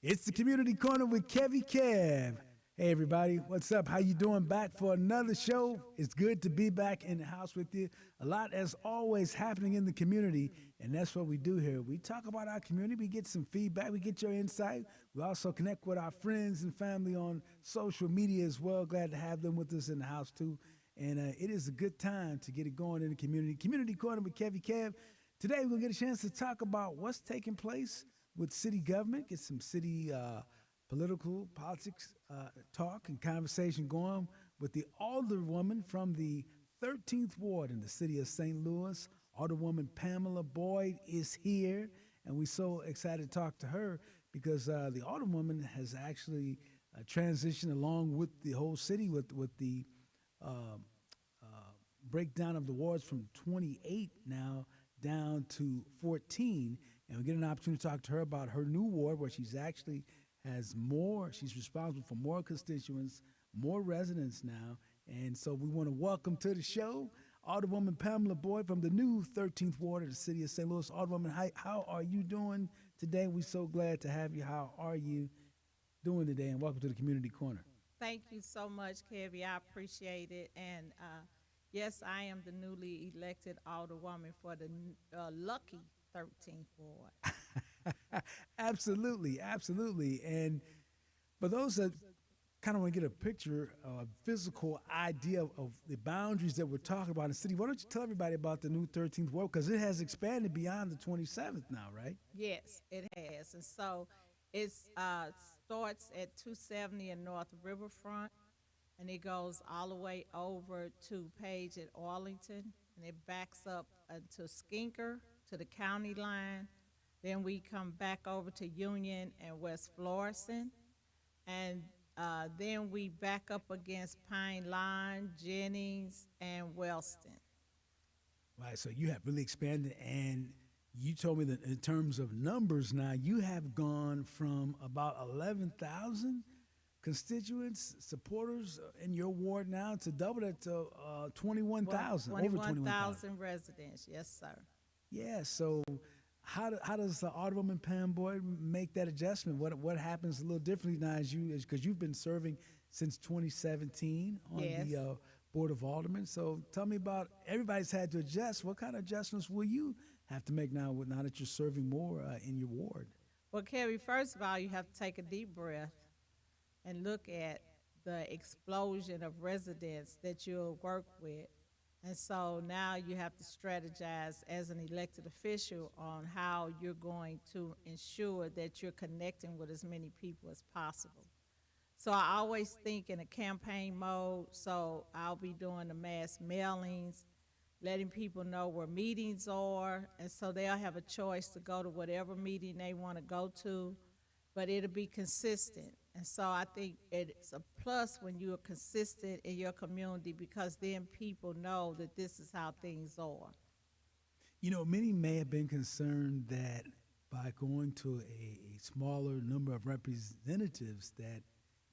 It's the Community Corner with KevyKev. Hey everybody, what's up? How you doing? Back for another show. It's good to be back in the house with you. A lot as always happening in the community, and that's what we do here. We talk about our community, we get some feedback, we get your insight. We also connect with our friends and family on social media as well. Glad to have them with us in the house too. And it is a good time to get it going in the community. Community Corner with KevyKev. Today we're going to get a chance to talk about what's taking place with city government, get some city politics talk and conversation going with the Alderwoman from the 13th Ward in the city of St. Louis. Alderwoman Pamela Boyd is here, and we're so excited to talk to her because the Alderwoman has actually transitioned along with the whole city with the breakdown of the wards from 28 now down to 14, and we get an opportunity to talk to her about her new ward where she's actually has more, she's responsible for more constituents, more residents now, and so we want to welcome to the show Alderwoman Pamela Boyd from the new 13th Ward of the city of St. Louis. Alderwoman, how are you doing today? We're so glad to have you. How are you doing today, and welcome to the Community Corner. Thank you so much, Kevy. I appreciate it. And yes, I am the newly elected Alderwoman for the lucky 13th Ward. Absolutely, absolutely. And for those that kind of want to get a picture, a physical idea of the boundaries that we're talking about in the city, why don't you tell everybody about the new 13th Ward? Because it has expanded beyond the 27th now, right? Yes, it has. And so it starts at 270 in North Riverfront, and it goes all the way over to Page at Arlington, and it backs up to Skinker, to the county line. Then we come back over to Union and West Florissant, and then we back up against Pine Line, Jennings, and Wellston. Right, so you have really expanded, and you told me that in terms of numbers now, you have gone from about 11,000 constituents, supporters in your ward now to double that to 21,000, over 21,000 residents, yes, sir. Yeah, so how does the Alderwoman Pam Boyd make that adjustment? What happens a little differently now because you've been serving since 2017 on Yes. the Board of Aldermen. So tell me about, everybody's had to adjust. What kind of adjustments will you have to make now that you're serving more in your ward? Well, Kerry, first of all, you have to take a deep breath and look at the explosion of residents that you'll work with. And so now you have to strategize as an elected official on how you're going to ensure that you're connecting with as many people as possible. So I always think in a campaign mode, so I'll be doing the mass mailings, letting people know where meetings are, and so they'll have a choice to go to whatever meeting they want to go to, but it'll be consistent. And so I think it's a plus when you are consistent in your community because then people know that this is how things are. You know, many may have been concerned that by going to a smaller number of representatives that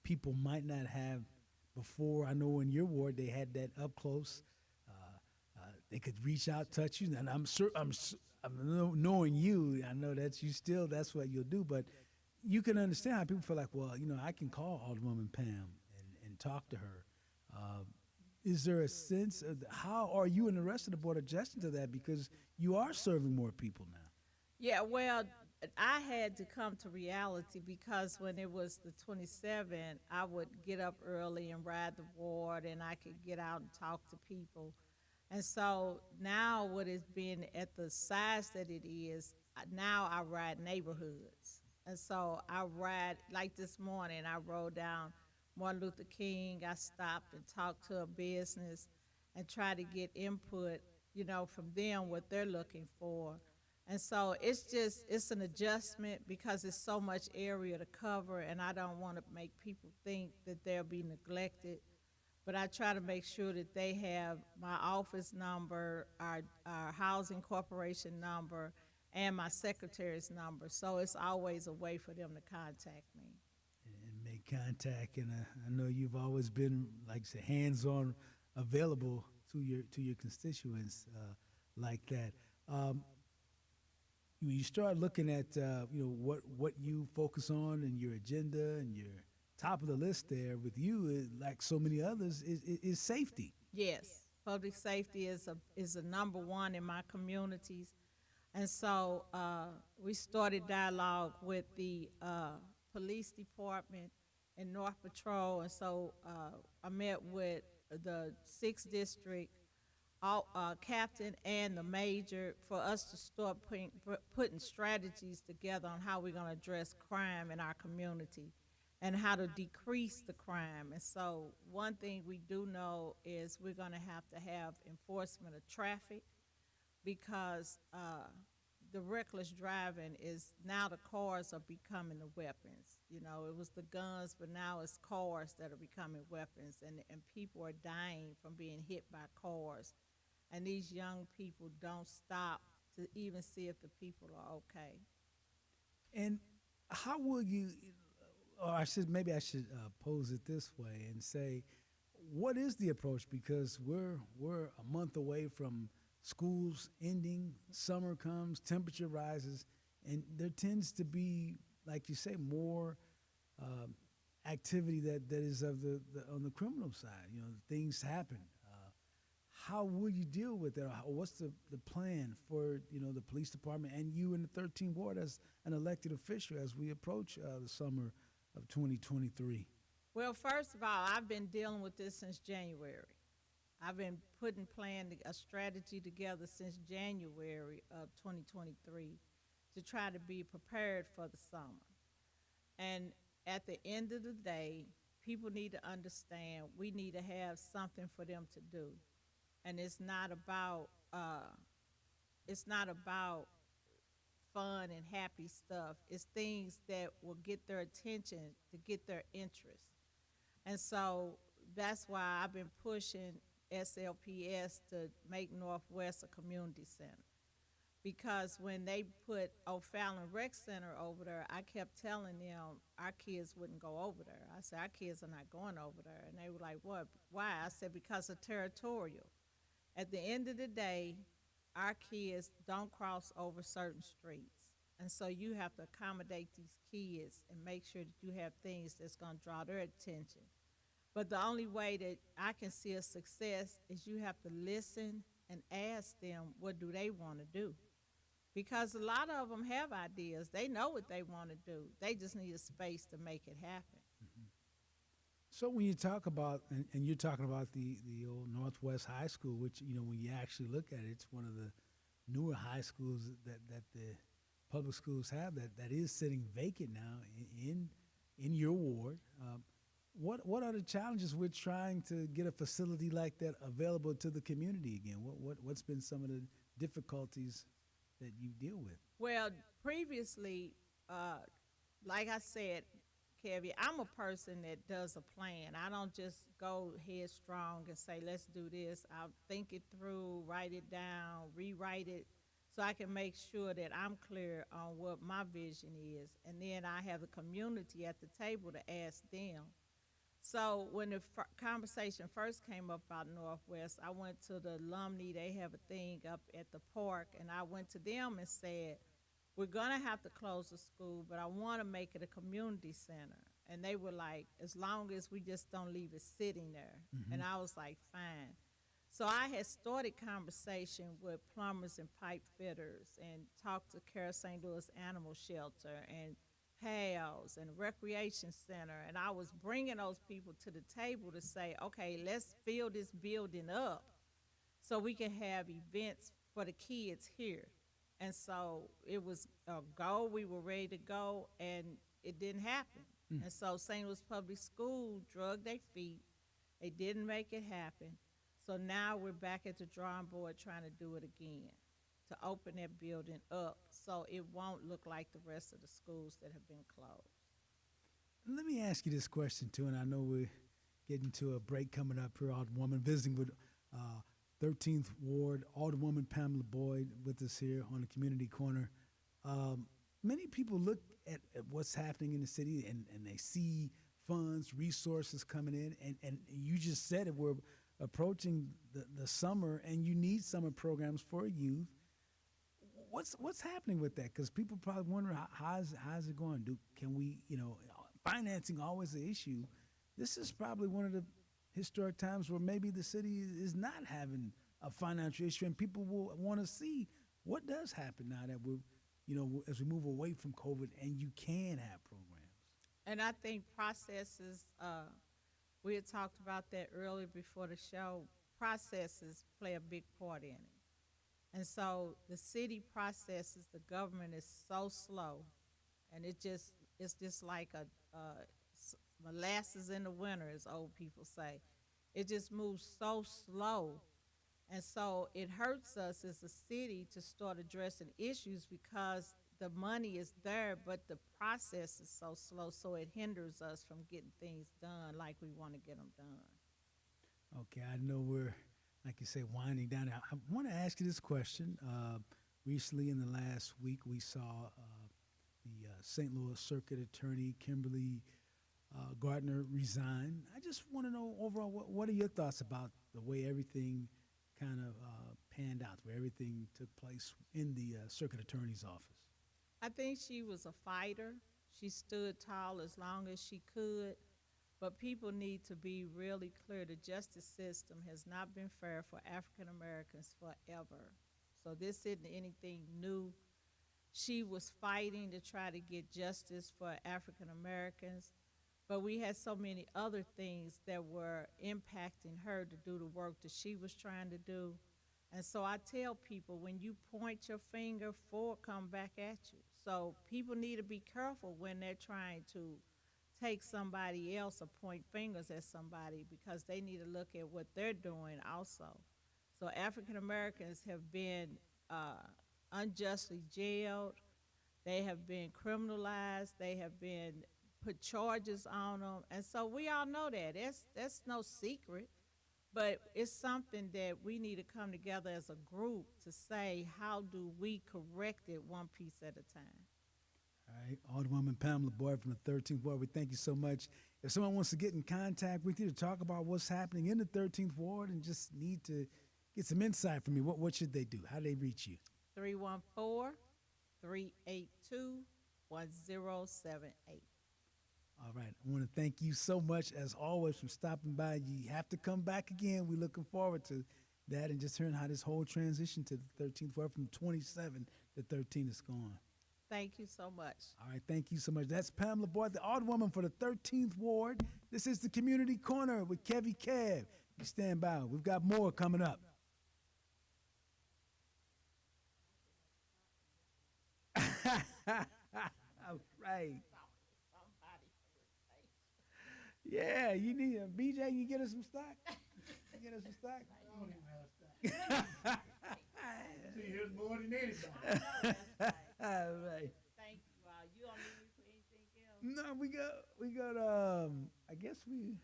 people might not have before. I know in your ward they had that up close. They could reach out, touch you, and I'm sure knowing you, I know that you still that's what you'll do. But you can understand how people feel like, well, I can call Alderwoman Pam and talk to her. Is there a sense of how are you and the rest of the board adjusting to that because you are serving more people now? Yeah, well, I had to come to reality because when it was the 27, I would get up early and ride the ward and I could get out and talk to people. And so now what is being at the size that it is, now I ride neighborhoods. And so I ride, like this morning, I rode down Martin Luther King. I stopped and talked to a business and tried to get input, from them what they're looking for. And so it's an adjustment because there's so much area to cover, and I don't want to make people think that they'll be neglected. But I try to make sure that they have my office number, our housing corporation number, and my secretary's number. So it's always a way for them to contact me. And make contact, and I know you've always been, like I said, hands-on, available to your constituents like that. you start looking at what you focus on and your agenda and your top of the list there with you, like so many others, is safety. Yes, public safety is a number one in my communities, and so we started dialogue with the police department and North Patrol, and so I met with the sixth district captain and the major for us to start putting strategies together on how we're going to address crime in our community and how to decrease the crime. And so, one thing we do know is we're going to have enforcement of traffic because the reckless driving is now the cars are becoming the weapons. You know, it was the guns, but now it's cars that are becoming weapons, and people are dying from being hit by cars. And these young people don't stop to even see if the people are okay. And how will you, or maybe I should pose it this way and say, what is the approach? Because we're a month away from schools ending, summer comes, temperature rises, and there tends to be, like you say, more um, activity that is of the on the criminal side. You know, things happen. How will you deal with that? What's the plan for the police department and you in the 13th ward as an elected official as we approach the summer of 2023? Well, first of all, I've been dealing with this since January. I've been putting plan a strategy together since January of 2023 to try to be prepared for the summer. And at the end of the day, people need to understand we need to have something for them to do, and it's not about fun and happy stuff. It's things that will get their attention to get their interest. And so that's why I've been pushing SLPS to make Northwest a community center. Because when they put O'Fallon Rec Center over there, I kept telling them our kids wouldn't go over there. I said, our kids are not going over there. And they were like, what? Why? I said, because of territorial. At the end of the day, our kids don't cross over certain streets. And so you have to accommodate these kids and make sure that you have things that's going to draw their attention. But the only way that I can see a success is you have to listen and ask them what do they want to do. Because a lot of them have ideas. They know what they want to do. They just need a space to make it happen. So when you talk about, and you're talking about the old Northwest High School, which, when you actually look at it, it's one of the newer high schools that the public schools have that is sitting vacant now in your ward. What are the challenges with trying to get a facility like that available to the community again? What's been some of the difficulties that you deal with? Well, previously, like I said, Kevy, I'm a person that does a plan. I don't just go headstrong and say, let's do this. I'll think it through, write it down, rewrite it so I can make sure that I'm clear on what my vision is. And then I have the community at the table to ask them. So when the conversation first came up about Northwest, I went to the alumni. They have a thing up at the park, and I went to them and said, we're going to have to close the school, but I want to make it a community center. And they were like, as long as we just don't leave it sitting there. And I was like, fine. So I had started conversation with plumbers and pipe fitters and talked to Care St. Louis Animal Shelter and PALS and Recreation Center. And I was bringing those people to the table to say, okay, let's fill this building up so we can have events for the kids here. And so it was a goal. We were ready to go, and it didn't happen. And so St. Louis Public School drug their feet. They didn't make it happen. So now we're back at the drawing board trying to do it again, to open that building up so it won't look like the rest of the schools that have been closed. Let me ask you this question, too, and I know we're getting to a break coming up here, Alderwoman, visiting with 13th Ward, Alderwoman Pamela Boyd with us here on the Community Corner. Many people look at what's happening in the city and they see funds, resources coming in, and you just said it, we're approaching the summer and you need summer programs for youth. what's happening with that? Because people probably wonder how's it going? Can we, financing always an issue. This is probably one of the historic times where maybe the city is not having a financial issue, and people will want to see what does happen now that we're, as we move away from COVID, and you can have programs. And I think processes, we had talked about that earlier before the show. Processes play a big part in it. And so the city processes, the government is so slow, and it's just like molasses in the winter, as old people say. It just moves so slow, and so it hurts us as a city to start addressing issues because the money is there, but the process is so slow, so it hinders us from getting things done like we want to get them done. Okay, I know we're, like you say, winding down. I want to ask you this question. Recently, in the last week, we saw the St. Louis Circuit Attorney Kimberly Gardner resign. I just want to know overall, what are your thoughts about the way everything kind of panned out, where everything took place in the Circuit Attorney's office? I think she was a fighter. She stood tall as long as she could. But people need to be really clear. The justice system has not been fair for African Americans forever. So this isn't anything new. She was fighting to try to get justice for African Americans, but we had so many other things that were impacting her to do the work that she was trying to do. And so I tell people, when you point your finger, forward come back at you. So people need to be careful when they're trying to take somebody else or point fingers at somebody, because they need to look at what they're doing also. So African Americans have been unjustly jailed. They have been criminalized. They have been put charges on them. And so we all know that. That's no secret. But it's something that we need to come together as a group to say, how do we correct it one piece at a time? All right, Alderwoman Pamela Boyd from the 13th Ward, we thank you so much. If someone wants to get in contact with you to talk about what's happening in the 13th Ward and just need to get some insight from you, what should they do? How do they reach you? 314-382-1078. All right, I want to thank you so much, as always, for stopping by. You have to come back again. We're looking forward to that and just hearing how this whole transition to the 13th Ward from 27 to 13 is going. Thank you so much. All right, thank you so much. That's Pamela Boyd, the Alderwoman for the 13th Ward. This is the Community Corner with KevyKev. You stand by. We've got more coming up. All right. Yeah, you need a BJ. You get us some stock. You get us some stock. I don't even have stock. See, here's more than anybody. All right. Thank you. You don't need me for anything else? No, we got. I guess we'll.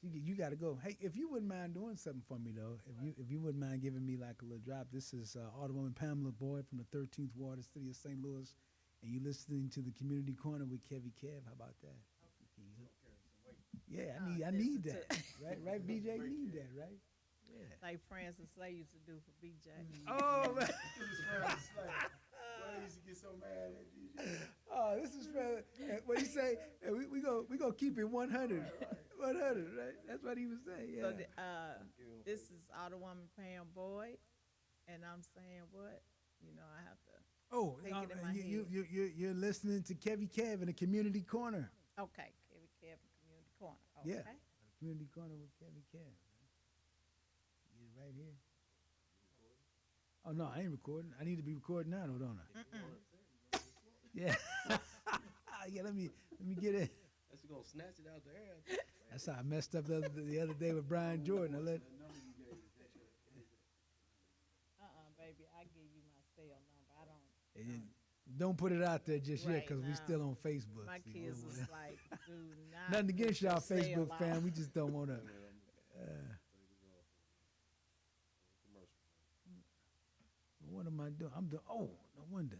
You got to go. Hey, if you wouldn't mind doing something for me though, if you wouldn't mind giving me like a little drop. This is Alderwoman Pamela Boyd from the 13th Ward, the city of St. Louis, and you're listening to the Community Corner with KevyKev. How about that? Yeah, I need that. Right, BJ, need that, right? Yeah. Like Francis Slay used to do for BJ. Oh, man. This is Francis Slay. Boy, I used to get so mad at DJ. Oh, this is what he say. We go keep it 100, 100, right? That's what he was saying. Yeah. So this is Alderwoman Pam Boyd, and I'm saying what? I have to. Oh, take it in my you're listening to KevyKev in the Community Corner. Okay, KevyKev Community Corner. Okay. Yeah, Community Corner with KevyKev. Get it right here. Oh no, I ain't recording. I need to be recording now, though, don't I? Yeah. Yeah. Let me get it. That's gonna snatch it out the air. That's how I messed up the other day with Brian Jordan. Baby, I give you my cell number. I don't. Don't put it out there just yet, Right, because we no. still on Facebook. My See, kids we- was like, do not. Nothing against put your y'all cell Facebook out. fam. We just don't want to. What am I doing? I'm doing. Oh, no wonder.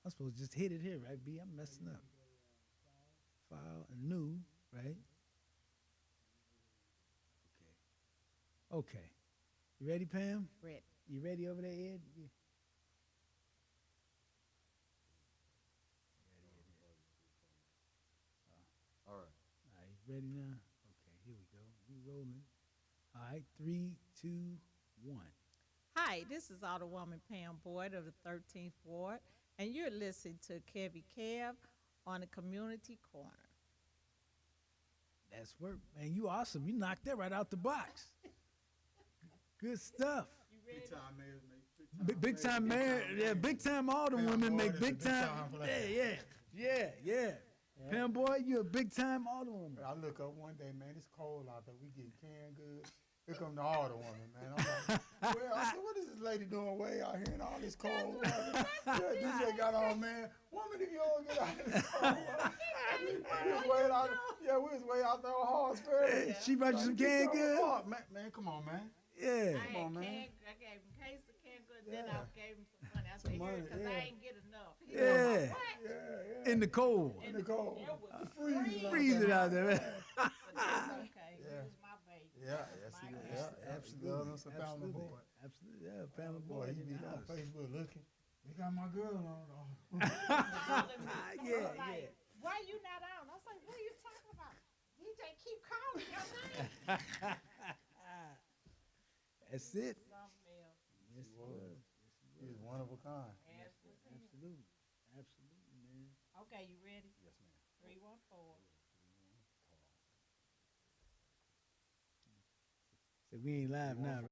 I'm supposed to just hit it here, right, B? I'm messing up. File and new, right? Okay. Okay. You ready, Pam? Ready. You ready over there, Ed? Yeah. All right. All right, ready now? Okay, here we go. We rolling. All right, 3, 2, 1. Hi, this is Alderwoman Pam Boyd of the 13th Ward, and you're listening to KevyKev on the Community Corner. That's work, man. You awesome. You knocked that right out the box. Good stuff. Big time mayor, Big time mayor, yeah, big time all the Pam women Boyd make is a big big time. time Yeah, player. yeah. Pam Boy, you a big time alderwoman. I look up one day, man, it's cold out there. We get canned goods. Here come the Alderwoman, man. I'm like, well, I said, what is this lady doing way out here in all this cold weather? Yeah, DJ got on, man. Woman, if you don't get out of this cold weather. We was way out, yeah, we was way out there on Hartsburg. She brought you some canned goods? Man, come on, man. Yeah. I on, man. I gave him case of canned goods, then Yeah. I gave him some money. I Some said, money, here, because yeah. I ain't get enough. He Yeah. was like, what? Yeah. In the cold. In the cold. It was Freezing out Freezing out there, man. But that's okay. Yeah. He was my baby. Yeah, He was yes, my he baby. is. Yeah, absolutely. Some Pamela Absolutely. Boyd. Absolutely. Yeah, Pamela Boy, Boy. he in be the on house. Facebook looking. We got my girl on. Calling me. Yeah, Like, yeah. why you not on? I was like, what are you talking about? DJ keep calling your name. That's it. Something else. Yes, it was. He is one of a kind. Absolutely. Absolutely, man. Okay, you ready? Yes, ma'am. 314. So we ain't live now. Right?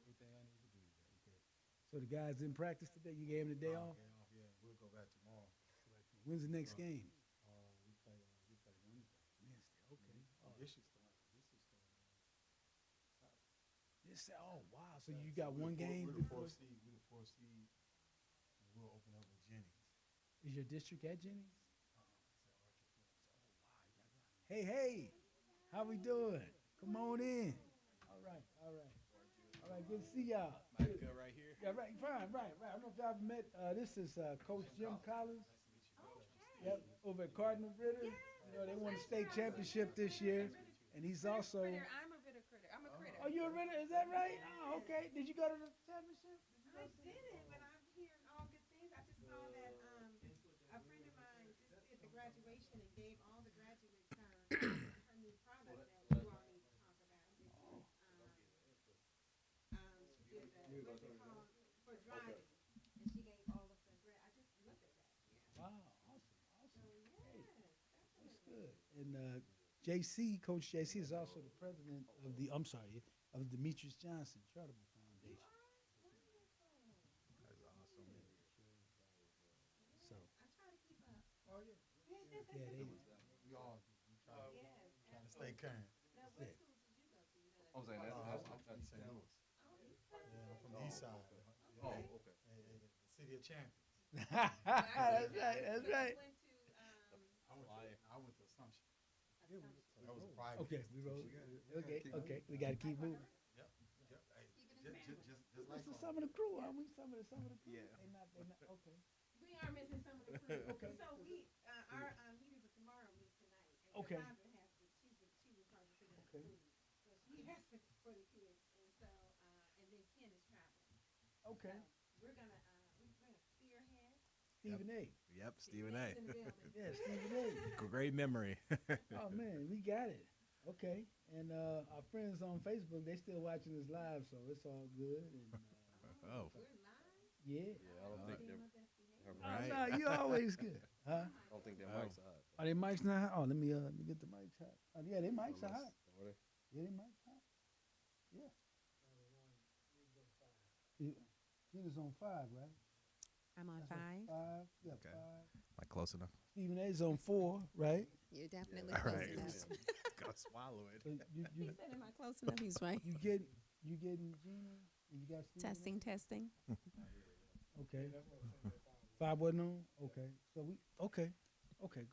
Everything I need to do today. So the guys in practice today, you gave them the day off? Day off, yeah. We'll go back tomorrow. When's the next game? We play Wednesday. Wednesday. Okay. This is starting. Oh wow! So you got one game We're the before? fourth seed. And we'll open up with Jennings. Is your district at Jennings? Hey, how we doing? Come on in. All right. Good to see y'all. Mike right here. Yeah, right. I don't know if y'all ever met. This is Coach Jim Collins. Yep, over at Cardinal Ritter. You know, they won the state championship this year, and he's also. I'm a Ritter critter. I'm a critter. Oh, you're a Ritter? Is that right? Oh, okay. Did you go to the championship? I didn't, but I'm hearing all good things. I just saw that a friend of mine just did the graduation and gave all the graduates her new product that you all need to talk about. This is, she did the, what's it called, for driving. And she gave all of the grad. I just looked at that. Yeah. Wow, awesome. So, Hey, yes, that's definitely. good. And Coach JC is also the president of the Demetrius Johnson Charitable Foundation. That's awesome. So, I try to keep up. Oh, yeah. yeah, they. We all Yes. trying to stay current. Now, what schools did you go to? I was saying I'm that's from St. Louis. Oh, East Side. Yeah, I'm from the east side. Oh, okay. The city of champions. That's right. Went to, I went to Private. Okay, we roll. Okay, we gotta keep moving. Yep. Hey, just like This is some of the crew, aren't we? Some of the crew. Yeah. They not. Okay. We are missing some of the crew. Okay. So we, our Heated with Tomorrow meet tonight. And Okay. Cassandra has to, she was part of the Okay. food. So she has to for the kids. And so, and then Ken is traveling. Okay. So we're gonna spearhead. Stephen A. Yep, Stephen A. A's in the building. Yeah, Stephen A. Great memory. Oh man, we got it. Okay, and our friends on Facebook, they still watching us live, so it's all good. And Oh, We're live. yeah. Yeah, I don't think Being they're. my best behavior. Oh, right. no, you always good, huh? I don't think their Oh. mics are hot. Are they mics not hot? Oh, let me get the mics hot. Oh, yeah, they mics are hot. Are they? Yeah, they mics hot. Yeah. Yeah. Gina's on 5, right? I'm on That's on 5. 5. Yeah, Okay. 5. am I close enough? Stephen A's on 4, right? You're definitely All close right. enough. Gotta swallow it. So you He said, "Am I close enough?" He's right. you getting Gina? And you got Stephen A? Testing. Okay. 5 wasn't on? Okay. So okay,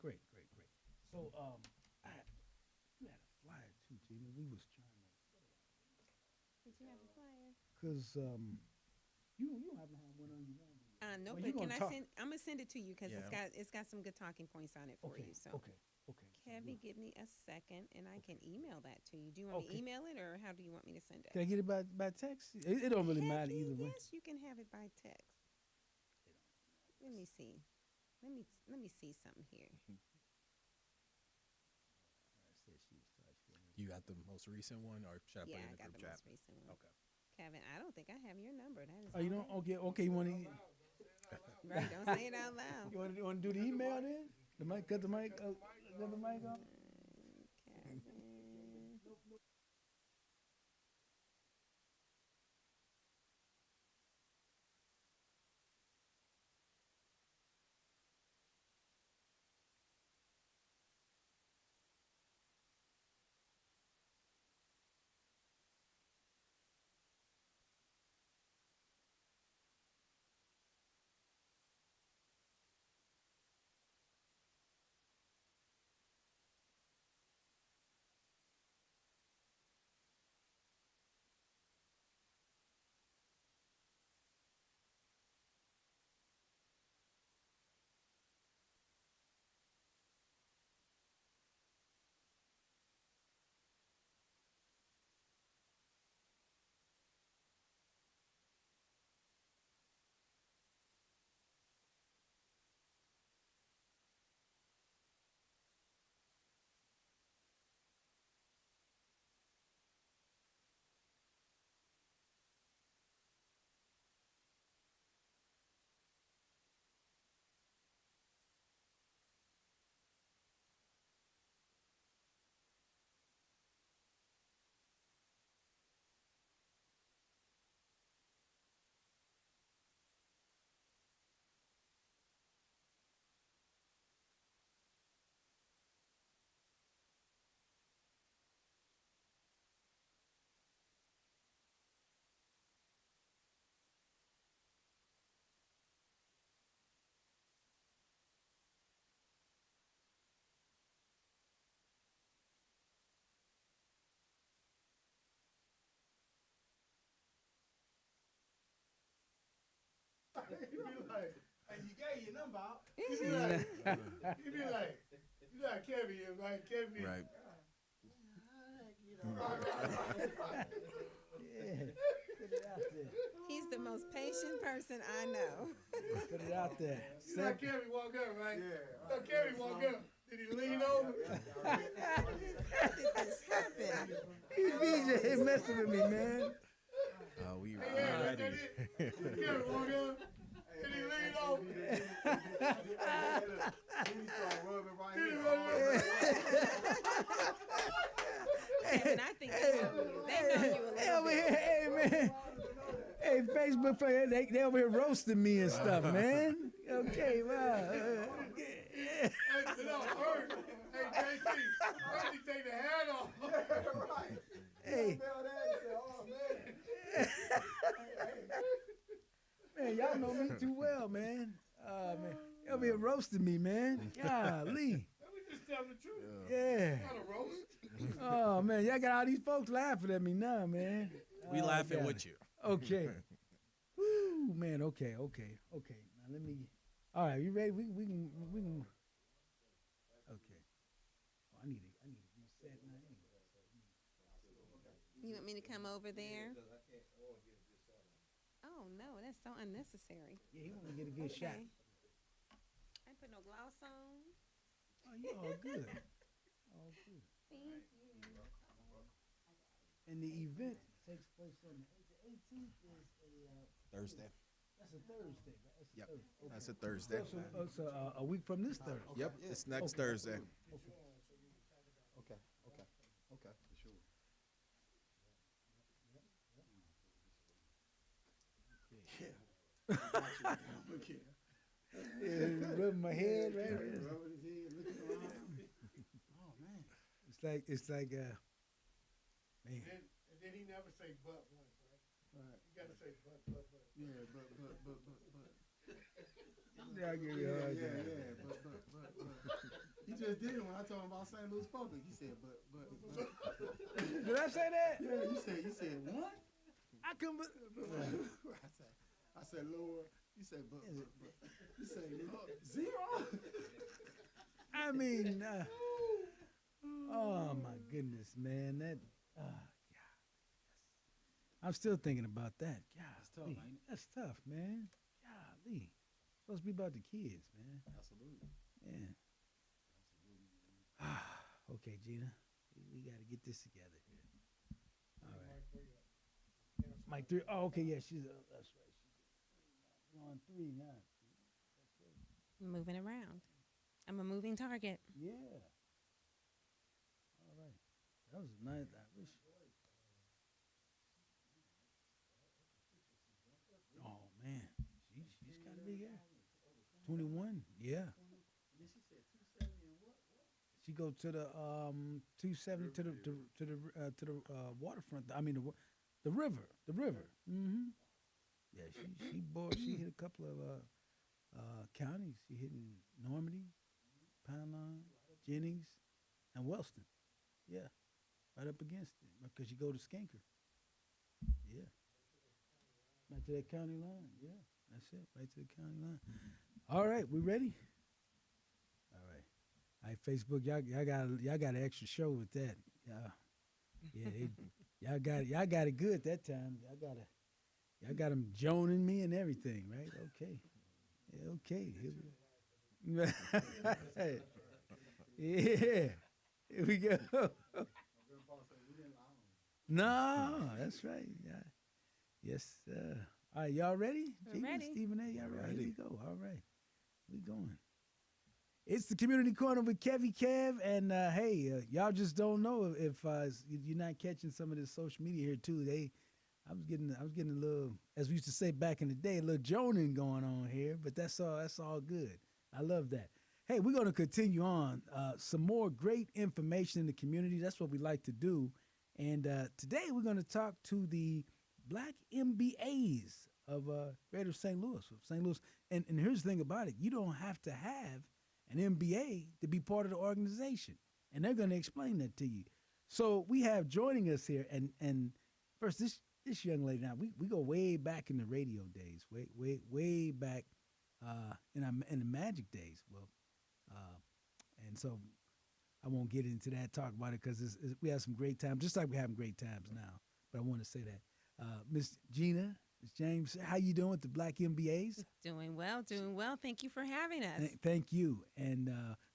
great. So you had a flyer too, Gina. We was trying to, Did you have a flyer? cause you don't happen to have one on you now, do you? No, Well, you but can gonna I talk. send? I'm gonna send it to you because Yeah. it's got some good talking points on it for Okay, you. So, okay. Kevy, give me a second, and I can email that to you. Do you want me Okay. to email it, or how do you want me to send it? Can I get it by text? It don't really matter Heck either way. Yes, you can have it by text. Let me see. Let me see something here. You got the most recent one, or should I put Yeah, it in I the got group the chat? most recent one. Okay. Kevin, I don't think I have your number. That is. Oh, you all don't? right. Okay. You want to? Right, don't say it out loud. You want to do the email then? The mic, cut the mic on. Kevin. You be like, hey, you gave your number out. You be like, Kevy is right, Kevy. Right. Yeah. Put it out there. He's the most patient person I know. Put it out there. You like Kevy walk up, right? Yeah. So Kevy walk up. Did he lean over? How did this happen? BJ messing with me, man. We Yeah, ready. that's it. Kevy walk up. Did he lean over? Kevin, I think they know you a Hey, little over bit. here, hey man. Hey, Facebook player, they over here roasting me and stuff, man. Okay, wow. Hey, no, first, hey, JC, first he take the hat off. Right. Hey. Man, y'all know me too well, man. Man, they over here roasting me, man. Golly. We just tell the truth. Yeah. Not a roast. Oh man, y'all got all these folks laughing at me now, man. We Oh, laughing got with it. you. Okay. Woo, man. Okay. Now let me. All right, you ready? We can. Okay. Oh, I need to reset now. You want me to come over there? Oh no, that's so unnecessary. Yeah, he want to get a good shot. I ain't put no gloss on. Oh, you all good. All good. Thank you. And the event takes place on the 18th is Thursday. that's a Thursday, right? That's a Yep. Thursday. Okay. That's a Thursday. So a week from this Thursday. Yep. It's next Okay. Thursday. Okay. For sure. Look here. Yeah, rubbing my head right Yeah, there. rubbing his head, looking around. Oh man. It's like man. And then he never say but once, right? Right. You gotta say but. Yeah, but. Yeah, I give you a hard time. But. He just did it when I told him about St. Louis Public. He said, but. Did I say that? Yeah, you said what? I couldn't. I said, Lord. You said, but. You said, Lord, zero. I mean, oh my goodness, man, that. God. I'm still thinking about that. tough, Golly, ain't it? that's tough, man. Golly, supposed to be about the kids, man. Absolutely. Yeah. Okay, Gina, we got to get this together here. All right. Mike 3. Oh, okay, yeah, she's. That's right. She's on 3 now. That's right. Moving around. I'm a moving target. Yeah. All right. That was nice. I wish. Oh man, she's got a big hair. 21. Yeah. She go to the 270 to the waterfront. I mean the river. Mm-hmm. Yeah, she hit a couple of counties. She hit in Normandy, Panama, Jennings, and Wellston. Yeah, right up against it because you go to Skanker. Yeah, right to that county line. Yeah, that's it, right to the county line. All right, we ready? All right. All right, Facebook, y'all got an extra show with that. Y'all got it good that time. Y'all got them joning me and everything, right? Okay. Yeah, okay. Yeah. Here we go. No, that's right. Yeah. Yes. All right, y'all ready? We're Gina, ready. Stephen A, y'all ready? Ready. Here we go. All right. We going. It's the Community Corner with KevyKev, and y'all just don't know if you're not catching some of this social media here too. I was getting a little, as we used to say back in the day, a little joning going on here, but that's all good. I love that. Hey, we're going to continue on. Some more great information in the community. That's what we like to do. And today we're going to talk to the Black MBAs of Greater St. Louis. And here's the thing about it. You don't have to have an MBA to be part of the organization. And they're going to explain that to you. So we have joining us here, and first, this young lady, now we go way back in the radio days, way back in the Magic days. Well, and so I won't get into that, talk about it, because we have some great times, just like we're having great times now. But I want to say that. Miss Gina, Miss James, how you doing with the Black MBAs? Doing well. Thank you for having us. Thank you, and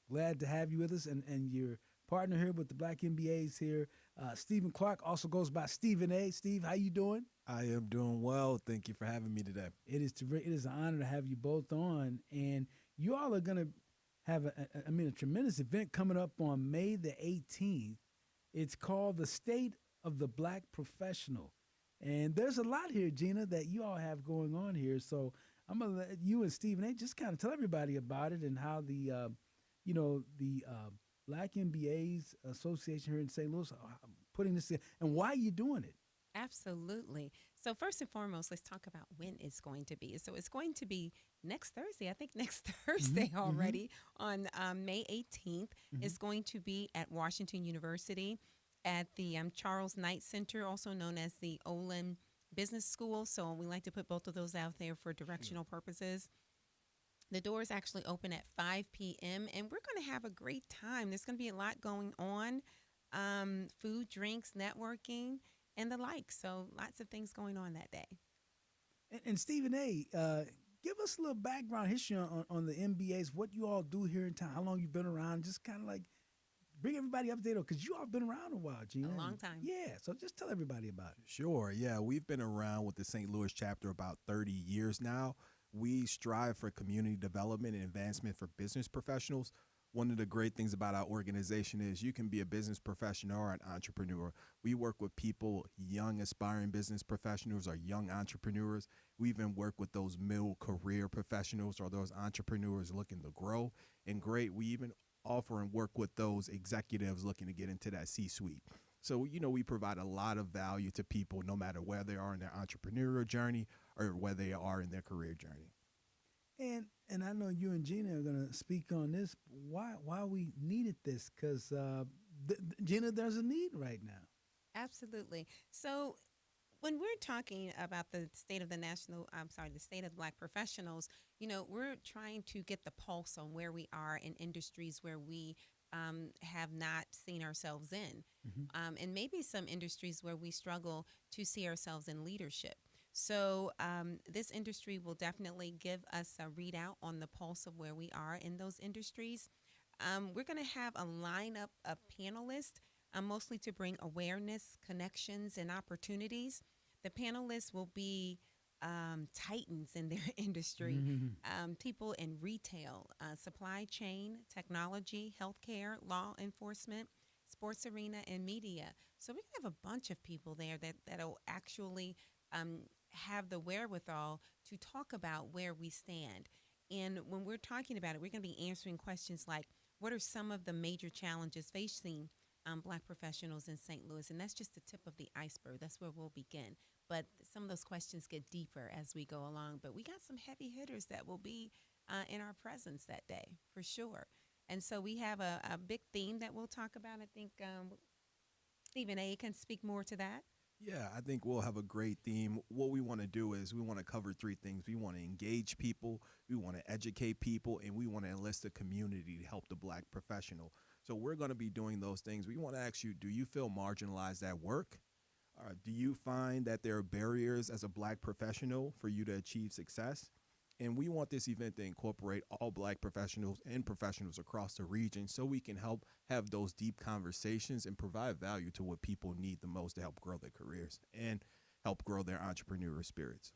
glad to have you with us, and your partner here with the Black MBAs here, Stephen Clark, also goes by Stephen A. Steve, how you doing? I am doing well. Thank you for having me today. It is an honor to have you both on, and you all are going to have a tremendous event coming up on May the 18th. It's called the State of the Black Professional, and there's a lot here, Gina, that you all have going on here. So I'm gonna let you and Stephen A. just kind of tell everybody about it and how the Black MBAs Association here in St. Louis putting this in, and why you doing it. Absolutely. So first and foremost, let's talk about when it's going to be. So it's going to be next Thursday. I think next Thursday already on May 18th. It's going to be at Washington University. at the Charles Knight Center, also known as the Olin Business School. So we like to put both of those out there for directional purposes. The doors actually open at 5 p.m. and we're going to have a great time. There's going to be a lot going on, food, drinks, networking, and the like. So lots of things going on that day. And Stephen A., give us a little background history on the MBAs, what you all do here in town, how long you've been around, just kind of like bring everybody up to date, because you all been around a while, Gina. A long time. Yeah, so just tell everybody about it. Sure. Yeah, we've been around with the St. Louis chapter about 30 years now. We strive for community development and advancement for business professionals. One of the great things about our organization is you can be a business professional or an entrepreneur. We work with people, young aspiring business professionals or young entrepreneurs. We even work with those middle career professionals or those entrepreneurs looking to grow. And great, we even offer and work with those executives looking to get into that C-suite. So, we provide a lot of value to people no matter where they are in their entrepreneurial journey or where they are in their career journey. And I know you and Gina are going to speak on this, why we needed this, because, Gina, there's a need right now. Absolutely. So when we're talking about the state of the state of Black professionals, we're trying to get the pulse on where we are in industries where we have not seen ourselves in, and maybe some industries where we struggle to see ourselves in leadership. So this industry will definitely give us a readout on the pulse of where we are in those industries. We're going to have a lineup of panelists, mostly to bring awareness, connections, and opportunities. The panelists will be titans in their industry, people in retail, supply chain, technology, healthcare, law enforcement, sports arena, and media. So we have a bunch of people there that'll actually have the wherewithal to talk about where we stand. And when we're talking about it, we're going to be answering questions like, what are some of the major challenges facing Black professionals in St. Louis? And that's just the tip of the iceberg. That's where we'll begin. But some of those questions get deeper as we go along. But we got some heavy hitters that will be in our presence that day, for sure. And so we have a big theme that we'll talk about. I think Stephen A. can speak more to that. Yeah, I think we'll have a great theme. What we want to do is we want to cover three things. We want to engage people, we want to educate people, and we want to enlist the community to help the Black professional. So we're going to be doing those things. We want to ask you, do you feel marginalized at work? Do you find that there are barriers as a Black professional for you to achieve success? And we want this event to incorporate all Black professionals and professionals across the region so we can help have those deep conversations and provide value to what people need the most to help grow their careers and help grow their entrepreneurial spirits.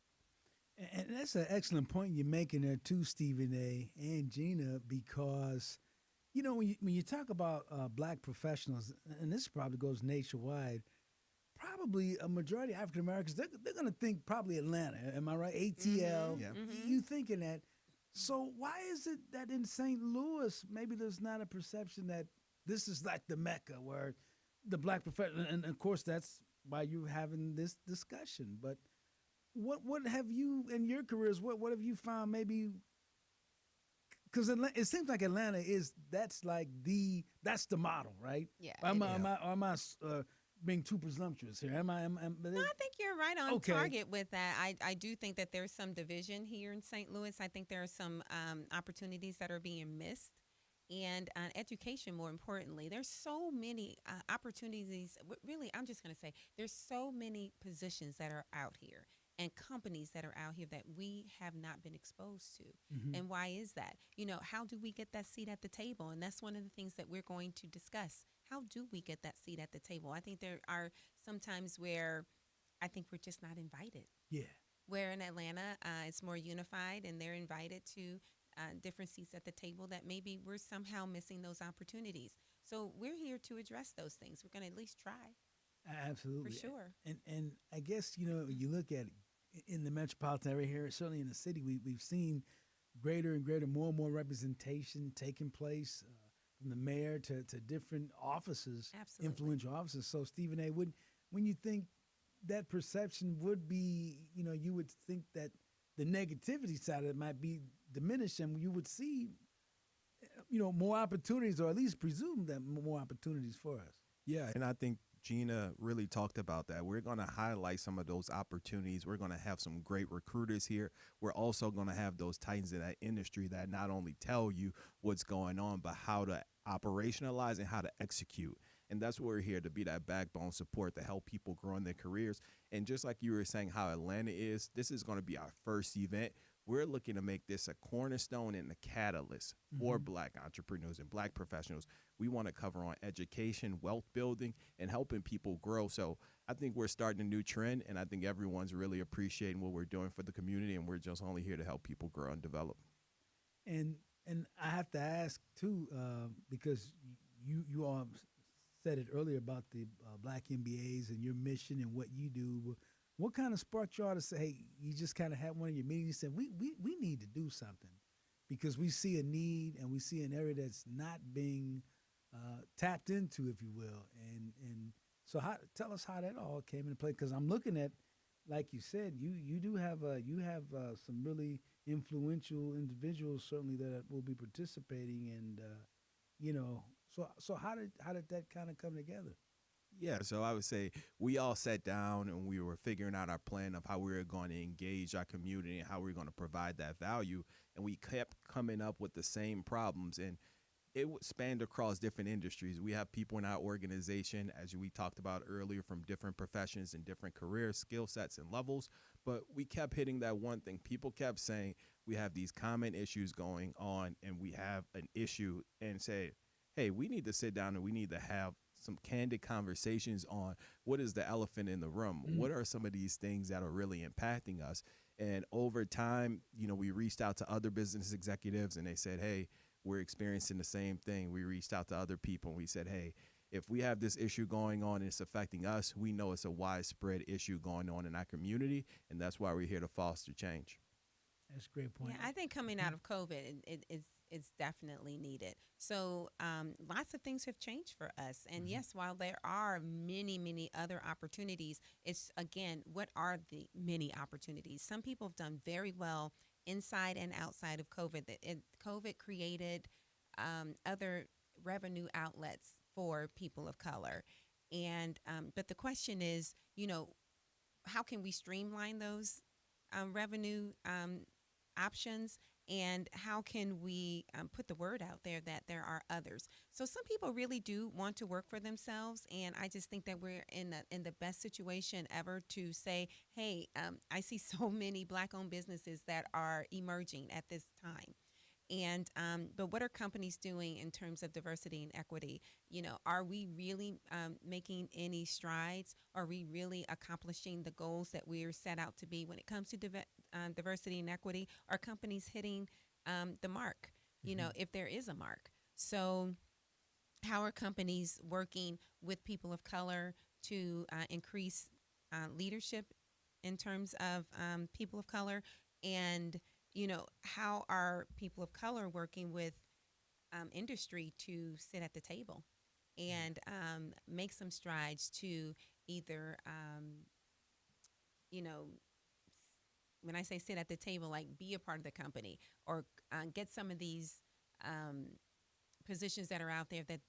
And that's an excellent point you're making there too, Stephen A. and Gina, because, when you talk about Black professionals, and this probably goes nationwide, probably a majority of African Americans, they're going to think probably Atlanta. Am I right? ATL. Yeah. You thinking that. So why is it that in St. Louis, maybe there's not a perception that this is like the Mecca where the Black professional, and of course that's why you're having this discussion. But what have you in your careers, what have you found maybe, because it seems like Atlanta that's the model, right? Yeah. Am I being too presumptuous here? No, I think you're right on Okay. target with that. I do think that there's some division here in St. Louis. I think there are some opportunities that are being missed. And education, more importantly, there's so many opportunities. Really, I'm just going to say there's so many positions that are out here and companies that are out here that we have not been exposed to. And why is that? How do we get that seat at the table? And that's one of the things that we're going to discuss. How do we get that seat at the table? I think there are some times where I think we're just not invited. Yeah. Where in Atlanta, it's more unified and they're invited to different seats at the table that maybe we're somehow missing those opportunities. So we're here to address those things. We're going to at least try. Absolutely. For sure. And I guess, you look at in the metropolitan area here, certainly in the city, we've seen greater and greater, more and more representation taking place from the mayor to different offices, Absolutely. influential offices. So, Stephen A., when you think that perception would be, you would think that the negativity side of it might be diminished and you would see, more opportunities, or at least presume that more opportunities for us. Yeah, and I think Gina really talked about that. We're going to highlight some of those opportunities. We're going to have some great recruiters here. We're also going to have those titans in that industry that not only tell you what's going on, but how to operationalize and how to execute. And that's what we're here to be, that backbone support to help people grow in their careers. And just like you were saying how Atlanta is, this is going to be our first event. We're looking to make this a cornerstone and a catalyst for Black entrepreneurs and Black professionals. We want to cover on education, wealth building, and helping people grow. So I think we're starting a new trend, and I think everyone's really appreciating what we're doing for the community, and we're just only here to help people grow and develop. And I have to ask too, because you all said it earlier about the Black MBAs and your mission and what you do. What kind of sparked y'all to say, hey, you just kind of had one of your meetings, you said, we need to do something because we see a need and we see an area that's not being tapped into, if you will. And so tell us how that all came into play, because I'm looking at, like you said, you do have some really influential individuals certainly that will be participating, and so how did that kind of come together? Yeah, so I would say we all sat down and we were figuring out our plan of how we were going to engage our community and how we were going to provide that value. And we kept coming up with the same problems. And it spanned across different industries. We have people in our organization, as we talked about earlier, from different professions and different career skill sets and levels. But we kept hitting that one thing. People kept saying we have these common issues going on and we have an issue, and say, hey, we need to sit down and we need to have some candid conversations on what is the elephant in the room. What are some of these things that are really impacting us? And over time, we reached out to other business executives and they said, hey, we're experiencing the same thing. We reached out to other people and we said, hey, if we have this issue going on and it's affecting us, we know it's a widespread issue going on in our community, and that's why we're here to foster change. That's a great point. Yeah, I think coming out of COVID, it's definitely needed. So lots of things have changed for us. And yes, while there are many, many other opportunities, it's, again, what are the many opportunities? Some people have done very well inside and outside of COVID. COVID created other revenue outlets for people of color. And but the question is, how can we streamline those revenue options, and how can we put the word out there that there are others? So some people really do want to work for themselves, and I just think that we're in the best situation ever to say, hey, I see so many Black-owned businesses that are emerging at this time. And but what are companies doing in terms of diversity and equity? Are we really making any strides? Are we really accomplishing the goals that we're set out to be when it comes to diversity and equity? Are companies hitting the mark? If there is a mark. So how are companies working with people of color to increase leadership in terms of people of color? And how are people of color working with industry to sit at the table and make some strides to either, when I say sit at the table, like be a part of the company, or get some of these positions that are out there that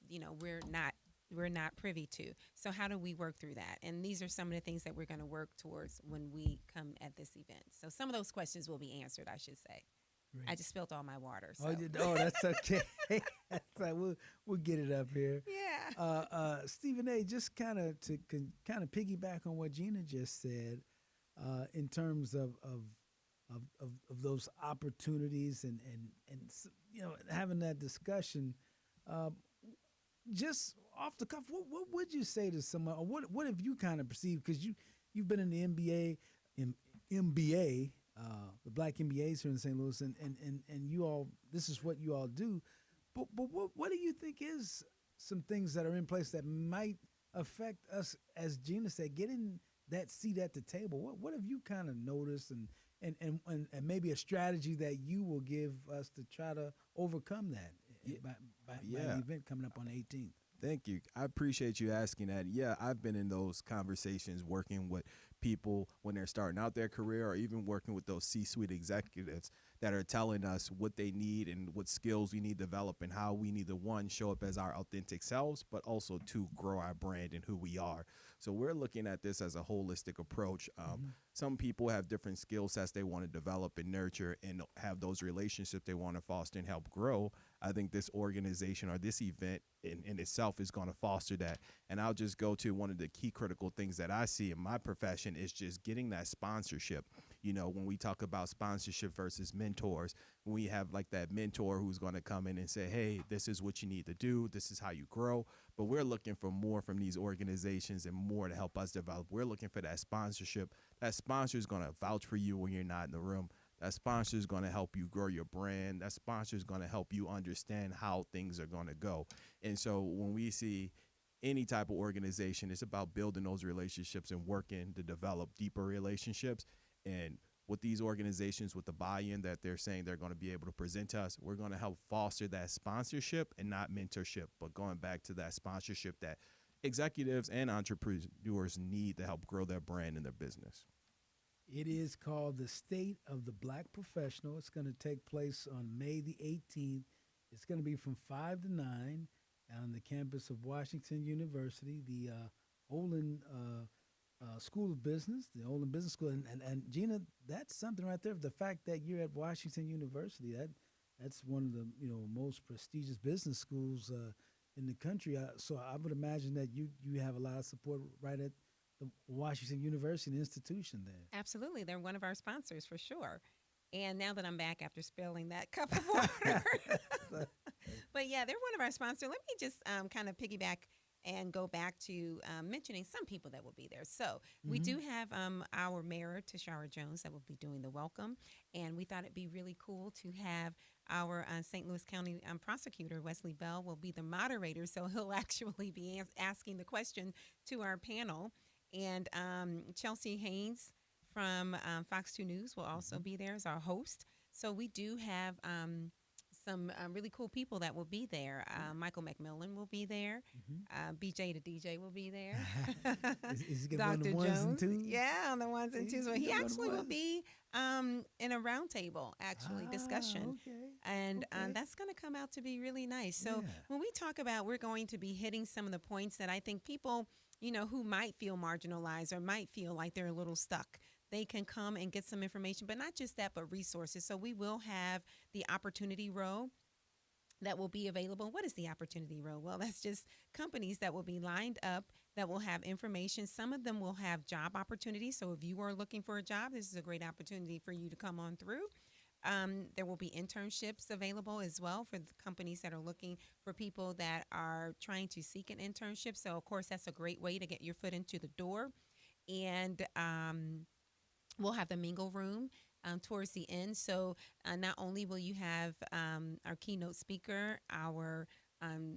we're not privy to. So how do we work through that? And these are some of the things that we're going to work towards when we come at this event. So some of those questions will be answered, I should say. Great. I just spilled all my water. So. Oh, that's okay. That's right. We'll get it up here. Yeah. Stephen A., just kind of to piggyback on what Gina just said, in terms of those opportunities and having that discussion. Just off the cuff, what would you say to someone, or what have you kind of perceived? Because you've been in the MBA, the Black MBAs here in St. Louis, and you all, this is what you all do. But what do you think is some things that are in place that might affect us, as Gina said, getting that seat at the table? What have you kind of noticed, and maybe a strategy that you will give us to try to overcome that by the event coming up on the 18th? Thank you. I appreciate you asking that. Yeah, I've been in those conversations working with people when they're starting out their career, or even working with those C-suite executives that are telling us what they need and what skills we need to develop, and how we need to, one, show up as our authentic selves, but also to grow our brand and who we are. So we're looking at this as a holistic approach. Some people have different skill sets they want to develop and nurture, and have those relationships they want to foster and help grow. I think this organization or this event in itself is going to foster that. And I'll just go to one of the key critical things that I see in my profession is just getting that sponsorship. You know, when we talk about sponsorship versus mentors, when we have like that mentor who's going to come in and say, hey, this is what you need to do, this is how you grow. But we're looking for more from these organizations and more to help us develop. We're looking for that sponsorship. That sponsor is going to vouch for you when you're not in the room. That sponsor is going to help you grow your brand. That sponsor is going to help you understand how things are going to go. And so when we see any type of organization, it's about building those relationships and working to develop deeper relationships. And with these organizations, with the buy-in that they're saying they're going to be able to present to us, we're going to help foster that sponsorship and not mentorship, but going back to that sponsorship that executives and entrepreneurs need to help grow their brand and their business. It is called the State of the Black Professional. It's going to take place on May the 18th. It's going to be from 5 to 9 on the campus of Washington University, the Olin School of Business, the Olin Business School. And Gina, that's something right there. The fact that you're at Washington University, that's one of the most prestigious business schools in the country. So I would imagine that you have a lot of support right at the Washington University institution there. Absolutely. They're one of our sponsors for sure. And now that I'm back after spilling that cup of water. But yeah, they're one of our sponsors. Let me just kind of piggyback and go back to mentioning some people that will be there. So we do have our mayor, Tashara Jones, that will be doing the welcome. And we thought it'd be really cool to have our St. Louis County prosecutor, Wesley Bell, will be the moderator. So he'll actually be asking the question to our panel. And Chelsea Haynes from Fox 2 News will also be there as our host. So we do have some really cool people that will be there. Michael McMillan will be there. BJ the DJ will be there. Is he going to Dr. the ones and Jones. twos? Yeah, on the ones and twos. Well, he gonna actually will ones? be in a roundtable discussion. Okay. And Okay. that's going to come out to be really nice. So Yeah. when we talk about, we're going to be hitting some of the points that I think people, who might feel marginalized or might feel like they're a little stuck, they can come and get some information, but not just that, but resources. So we will have the opportunity row that will be available. What is the opportunity row? Well, that's just companies that will be lined up that will have information. Some of them will have job opportunities. So if you are looking for a job, this is a great opportunity for you to come on through. There will be internships available as well for the companies that are looking for people that are trying to seek an internship. So, of course, that's a great way to get your foot into the door. And we'll have the mingle room towards the end. So not only will you have our keynote speaker, our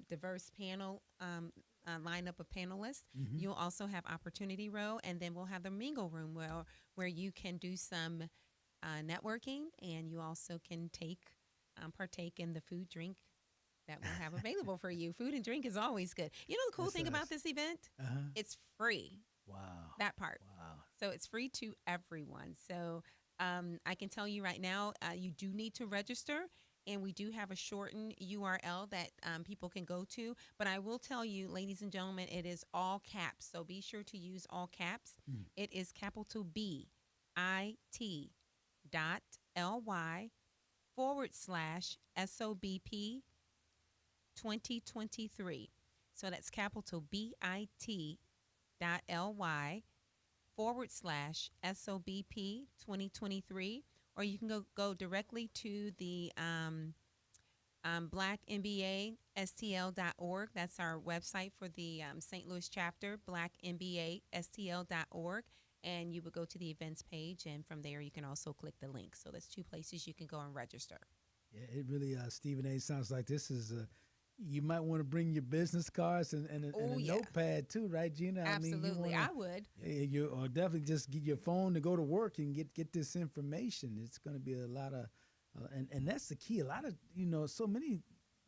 diverse panel lineup of panelists, you'll also have opportunity row, and then we'll have the mingle room where you can do some networking, and you also can partake in the food drink that we'll have available for you. Food and drink is always good. You know the cool thing about this event? It's free. Wow. That part. Wow. So it's free to everyone. So I can tell you right now, you do need to register, and we do have a shortened URL that people can go to. But I will tell you, ladies and gentlemen, it is all caps. So be sure to use all caps. It is capital bit.ly/SOBP 2023. So that's capital bit.ly/SOBP 2023, or you can go directly to the blackmbastl.org. That's our website for the St. Louis chapter, blackmbastl.org, and you would go to the events page, and from there you can also click the link. So that's two places you can go and register. Yeah, it really, Stephen A., sounds like this is you might want to bring your business cards and a notepad too, right, Gina? Absolutely, I would. Yeah, or definitely just get your phone to go to work and get this information. It's going to be a lot of, and that's the key. A lot of, so many,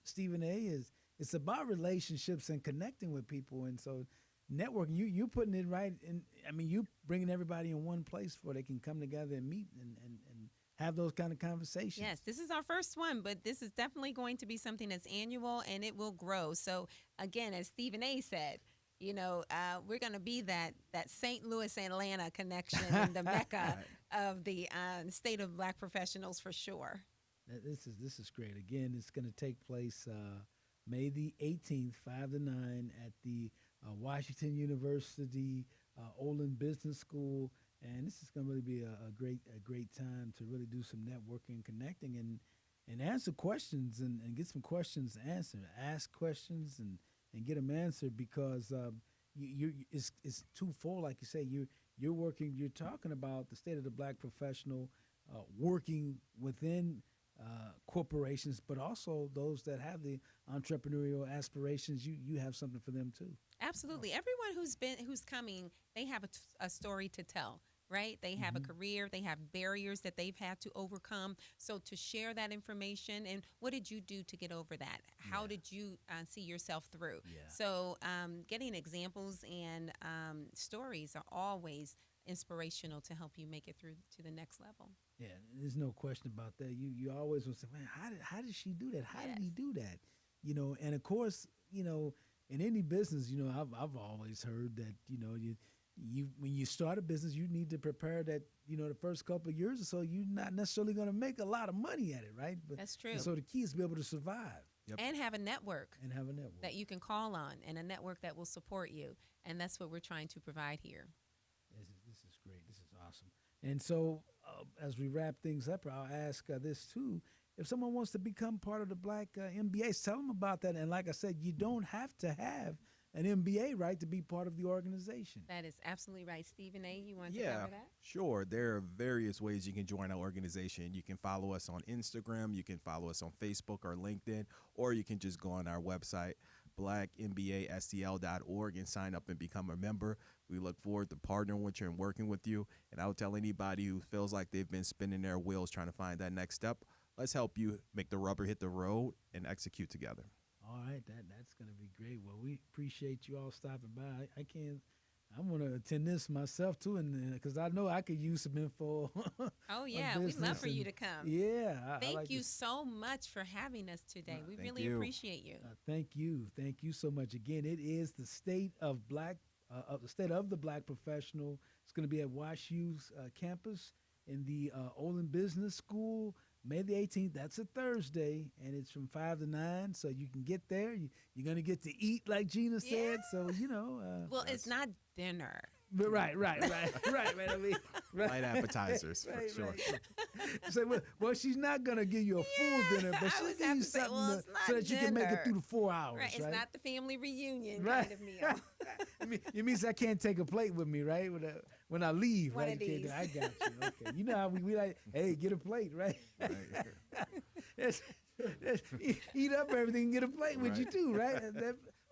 Stephen A., it's about relationships and connecting with people. And so networking. You putting it right in. I mean, you bringing everybody in one place where they can come together and meet and have those kind of conversations. Yes, this is our first one, but this is definitely going to be something that's annual and it will grow. So again, as Stephen A. said, we're going to be that St. Louis Atlanta connection and the mecca of the state of Black professionals for sure. This is great. Again, it's going to take place May the 18th, 5 to 9, at the Washington University Olin Business School. And this is going to really be a great time to really do some networking, connecting, and answer questions and get some questions answered. Ask questions and get them answered, because it's twofold. Like you say, you're talking about the state of the Black professional working within corporations, but also those that have the entrepreneurial aspirations. You have something for them too. Absolutely. Everyone who's coming, they have a story to tell. Right? They have a career, they have barriers that they've had to overcome. So to share that information, and what did you do to get over that? How did you see yourself through? Yeah. So getting examples and stories are always inspirational to help you make it through to the next level. Yeah, there's no question about that. You always will say, man, how did she do that? How did he do that? And of course, in any business, I've always heard that, you when you start a business, you need to prepare that, the first couple of years or so, you're not necessarily going to make a lot of money at it, right? But, that's true. So the key is to be able to survive. Yep. And have a network. That you can call on, and a network that will support you. And that's what we're trying to provide here. This is great. This is awesome. And so as we wrap things up, I'll ask this too. If someone wants to become part of the Black MBAs, tell them about that. And like I said, you don't have to have an MBA, right, to be part of the organization. That is absolutely right. Stephen A., you want to cover that? Sure. There are various ways you can join our organization. You can follow us on Instagram, you can follow us on Facebook or LinkedIn, or you can just go on our website, blackmbastl.org, and sign up and become a member. We look forward to partnering with you and working with you. And I would tell anybody who feels like they've been spinning their wheels trying to find that next step, let's help you make the rubber hit the road and execute together. All right, that's going to be great. Well, we appreciate you all stopping by. I want to attend this myself too, and because I know I could use some info. Oh yeah, we'd love for you to come. Yeah, thank you so much for having us today. We really appreciate you. Thank you so much. Again, it is the state of the state of the Black professional. It's going to be at WashU's campus in the Olin Business School. May the 18th, that's a Thursday, and it's from 5 to 9, so you can get there. You're going to get to eat, like Gina said, so, well, it's not dinner. But right. I mean, light appetizers, for sure. So, well, she's not going to give you a full dinner, but she'll give you something so that you can make it through the 4 hours, right? It's not the family reunion kind of meal. I mean, it means I can't take a plate with me, right? When I leave, One right? of these. I got you. Okay. You know how we like, hey, get a plate, right? Eat up everything and get a plate with you too, right?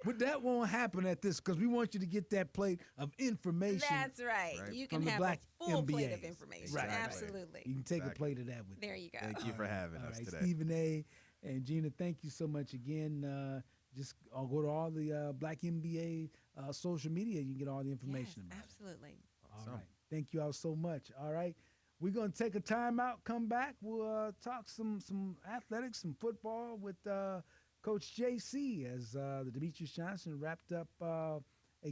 But that won't happen at this, because we want you to get that plate of information. That's right. You can have a full plate of information. Right. Absolutely. You can take a plate of that with you. There you go. Thank you for having us today. Stephen A. and Gina, thank you so much again. I'll go to all the Black MBA social media. You can get all the information about absolutely. it. All right. Thank you all so much. All right. We're going to take a time out, come back. We'll talk some athletics, some football with Coach JC, as the Demetrius Johnson wrapped up a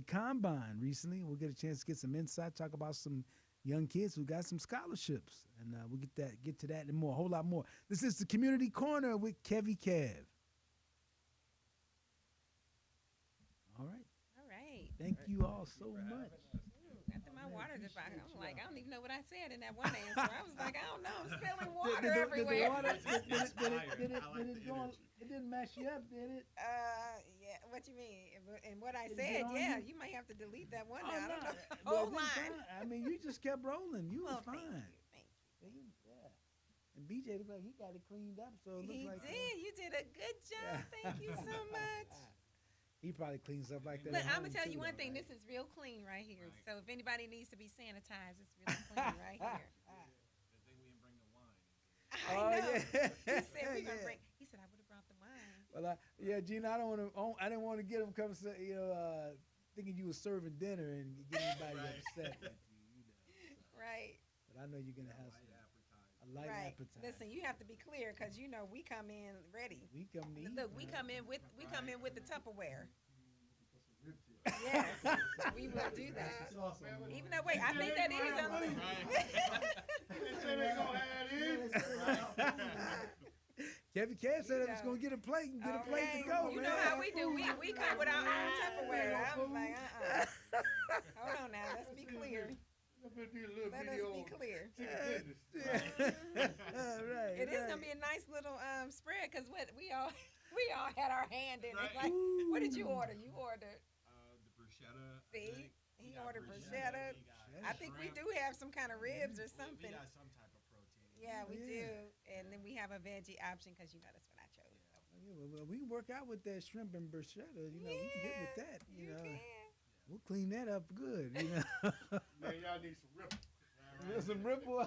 combine recently. We'll get a chance to get some insight, talk about some young kids who got some scholarships, and we'll get to that and more, a whole lot more. This is the Community Corner with KevyKev. All right. Thank you all so much. After my water debacle, I'm like, I don't even know what I said in that one answer. I was like, I don't know, I'm spilling water everywhere. It didn't mess you up, did it? Yeah. What you mean? And what I said, you might have to delete that one. Now. I don't know. Well, Whole line. I mean, you just kept rolling. You was fine. Thank you. Yeah. And BJ looked like he got it cleaned up, so it looks like he did. You did a good job. Thank you so much. He probably cleans up like that. But I'm gonna tell you one thing. This is real clean right here. So if anybody needs to be sanitized, it's really clean right here. Good thing we didn't bring the wine. I know. He said we're gonna bring. He said I would have brought the wine. Well, Gina, I didn't want to get him come say, thinking you were serving dinner and get anybody upset with you, you know. So. Right. But I know you're gonna have a light Right. appetite. Listen, you have to be clear because you know we come in ready. We come to eat. Look, we man. come in with the Tupperware. Yes, we will do that. Even though, wait, I think that is on the. They say they gonna add in. KevyKev said it was gonna get a plate and get a plate to go, You man. know how we do. We come with our own Tupperware. I'm like, Hold on now. Let's be clear. Let us be clear. Right. It is gonna be a nice little spread because what we all had our hand in it. Like, what did you order? You ordered. The bruschetta. See, he ordered bruschetta. I think we do have some kind of ribs or something. We got some type of protein. Yeah, we do. And then we have a veggie option because you know that's what I chose. So. Yeah, well, we can work out with that shrimp and bruschetta. You know, we can get with that. You know, can. we'll clean that up good. You know, Man, y'all need some ripple. some ripple.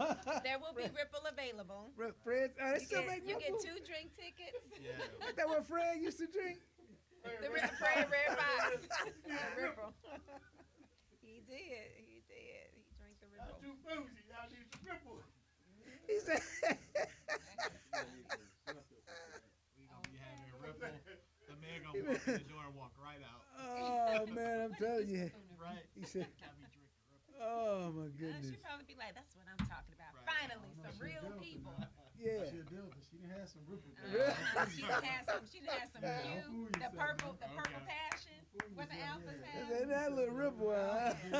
There will be Ripple available. Fred, they still make You get ripple. 2 drink tickets. Yeah. Is that what Fred used to drink? The Fred Red Box. Ripple. He did. He drank the Y'all Ripple. too bougie. Y'all need some ripple. He said. We gonna be having a ripple. The man gonna walk in the door and walk right out. Oh man, I'm telling you. Right. He said. Got me drinking ripple. Oh my goodness. She'd probably be like, "That's what I'm talking about. Right. Finally, some real people." Yeah. She'll do it, but she didn't have some ripple. She done had some. She done had some Yeah, cute. don't fool The yourself, purple. man. The purple passion. What the alphas have. That, that little ripple, huh? She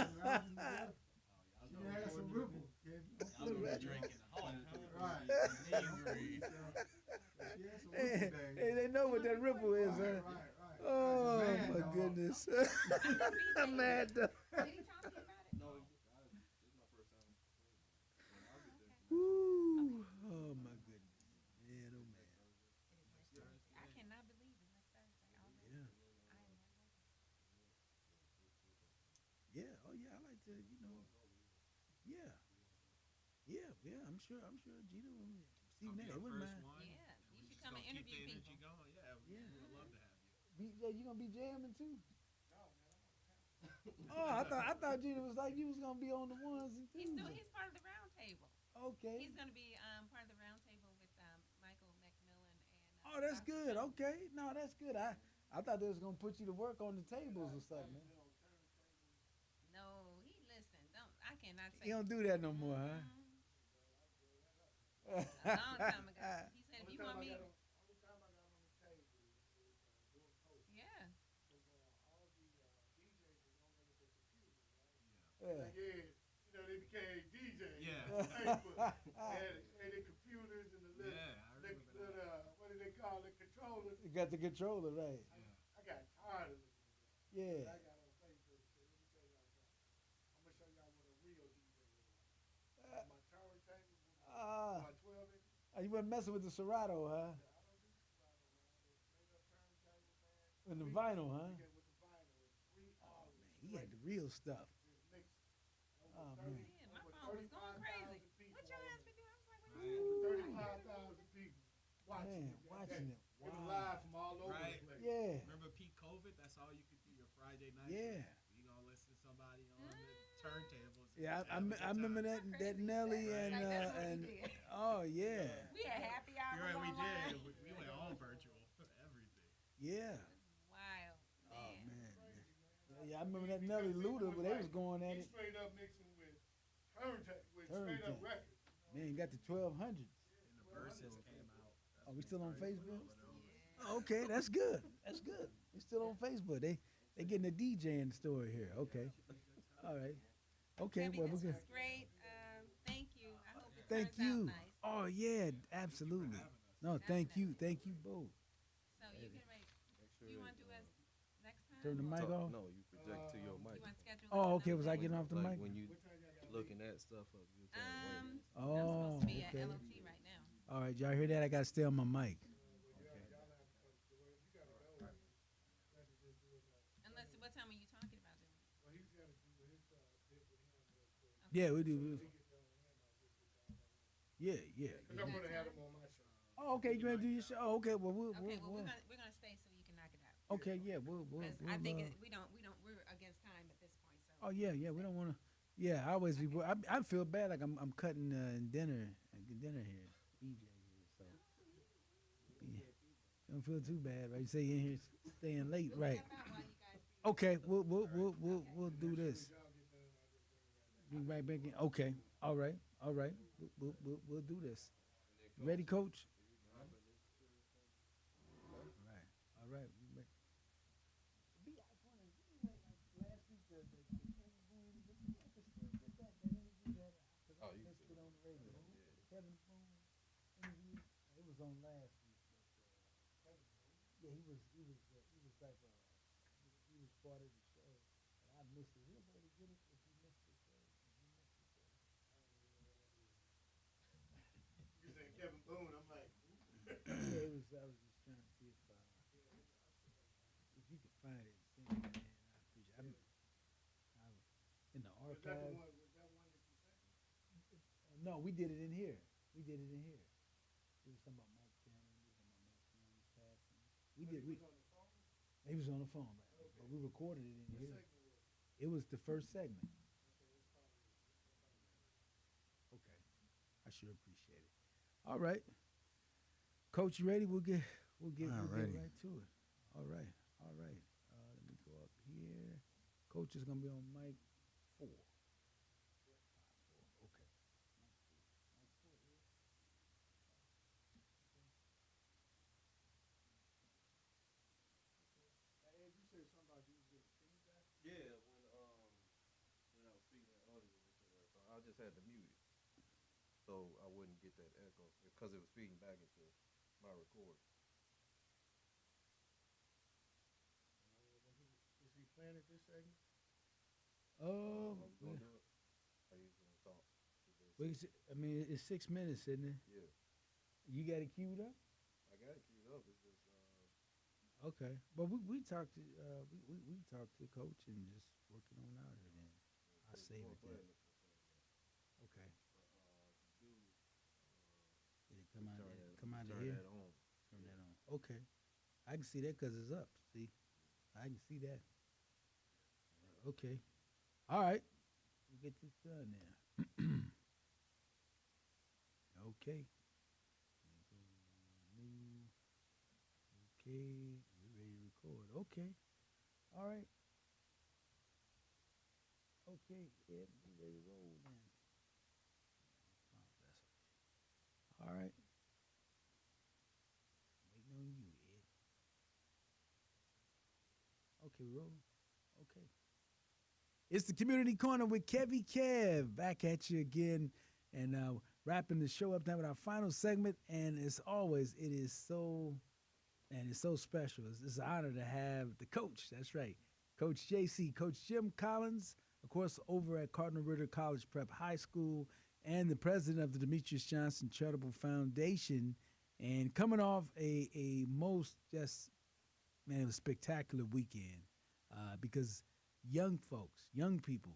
had some ripple. I was gonna be drinking the whole Right. Angry. She had some Hey, ripple, baby. hey, they know what that ripple is, huh? Right. Oh Man, my dog. goodness. I'm mad. Dog. Did he talk to you about it? No, this is my first time. I'll get there. Woo. Oh my goodness. Man, oh man. I cannot believe it. Next Thursday already. Yeah. I am not ready. Yeah. Oh yeah. I like to, you know. Yeah. Yeah. I'm sure Gina will see that. They wouldn't mind. Yeah, you should come and interview people. Going. Yeah, Yeah. we'd love to have you. BJ, you gonna be jamming too? Oh, I thought Gina was like you was gonna be on the ones and twos. He's part of the round table. Okay. He's going to be part of the round table with Michael McMillan and. Oh, that's Dr. good. Phil. Okay. No, that's good. I thought they was gonna put you to work on the tables or something. Man. No, he listen. I cannot say. You don't do that no more, huh? A long time ago. He said, if you want me. Yeah. Yeah. Yeah, you know, they became DJs. Yeah. On Facebook. and the computers and the little, Yeah, I remember that. what do they call it, controllers. You got the controller, right? I got tired of it. Yeah. I got on Facebook. So let me tell y'all something. I'm going to show y'all what a real DJ is. My turntable, my 12 inch. You wasn't messing with the Serato, huh? I don't do Serato, man. It's straight up turntable, man. And the vinyl, huh? Yeah, with the vinyl. It's 3 hours. He had the real stuff. Just mixed. Oh, Over man. 30 Man, my over phone was going 35,000 crazy. people What your on ass it. been doing? I was like, what you Over doing? 35,000 people watching Man, it. that watching day. it. It was Wow. live from all over Right. the place. Yeah. Remember peak COVID? That's all you could do your Friday night. Yeah. You gonna listen to somebody on the turntables. Yeah, I Have a good remember time. that Nelly and Like, that's what we and did. oh yeah, We had happy hours You're right, we online. did. We went all virtual. Everything. yeah. Wild, Oh man. man. Yeah, I remember that Nelly Luda, but they was going at He it. straight up mixing with turntable, with straight Turntable. up records. Man, got the 1200s. And the verses came out. That's Are we when still on started Facebook? going over. Oh, okay, that's good. That's good. We still on Facebook. They getting a DJ in the story here. Okay. All right. Okay. Kevy, Well, this we're was good. great. Thank you. I hope it Thank turns you. out nice. Oh yeah, absolutely. No, thank you. Thank you both. So you can make. Make Do sure you it- want to do us next time? Turn the mic Talk- off. No, you project to your mic. You want to schedule? Oh, us okay. Was I another getting day? off the Like mic? when you looking at stuff up, you tell me wait. I'm Oh, supposed to be okay. at LOT right now. All right, y'all hear that? I got to stay on my mic. Unless, what time are you talking about doing it? Well, he's got to do his bit with him real quick. Yeah, we do. He get done with him, I'll get with y'all. Yeah, yeah. Because I'm going to have him on my show. Oh, okay. You ready to do your show? Oh, okay. Well, Okay, well we're gonna stay so you can knock it out. okay. Yeah, we'll. Because I think we don't we're against time. Oh yeah, yeah. We don't want to. Yeah, I always be. I feel bad like I'm cutting dinner here, EJ here. So yeah, don't feel too bad, right? You say you in here staying late, right? Okay, we'll do this. Be right back in. Okay, all right, all right. We'll do this. Ready, Coach? All right, all right. Oh, you can On the radio. Kevin Boone interview. It was on last week. But, yeah, he was like he was part of the show. And I missed it. Is there a way to get it if you missed it? If you missed it, You saying Kevin Boone? I'm like, yeah, it was. I was just trying to see if you could find it. Send it, man. I appreciate. In the Was that the archive. one? Was that one that you sent me? No, we did it in here. We did it in here. We was talking about Mike Cannon. We was talking about Mike Cannon's passing. We did. He We was on the phone. he was on the phone, right? Okay. But we recorded it in What here. segment was it? It was the first segment. Okay, it's probably. Okay. I sure appreciate it. All right. Coach, you ready? We'll get Alrighty. right to it. All right. All right. Let me go up here. Coach is gonna be on mic 4. Okay. Now, Ed, you said something about you was getting feedback. yeah, when I was speaking at Alderwoman, so I just had to mute it, so I wouldn't get that echo because it was feeding back into my recording. Is he playing at this segment? Oh, You gonna do it? Are you gonna talk? I mean, it's 6 minutes, isn't it? Yeah, You got it queued up? I got it queued up. It's just Okay, but we talked to we talked to coach and just working on out here. Then I save it there. Okay, do did it come out? turn Did it that, come out of turn here? that on. Turn that on. Okay, I can see that because it's up. See, I can see that. Okay, all right. We get this done now. Okay. New. Okay, we're ready to record. Okay, all right. Okay, Ed, we ready to roll then. Oh, bless her. All right. Waiting on you, Ed. Okay, we rolling. Okay. It's the Community Corner with KevyKev. Back at you again and wrapping the show up now with our final segment. And as always, it's so special. It's an honor to have the coach. That's right. Coach JC, Coach Jim Collins, of course, over at Cardinal Ritter College Prep High School, and the president of the Demetrius Johnson Charitable Foundation. And coming off a most just, man, it was a spectacular weekend because young folks, young people,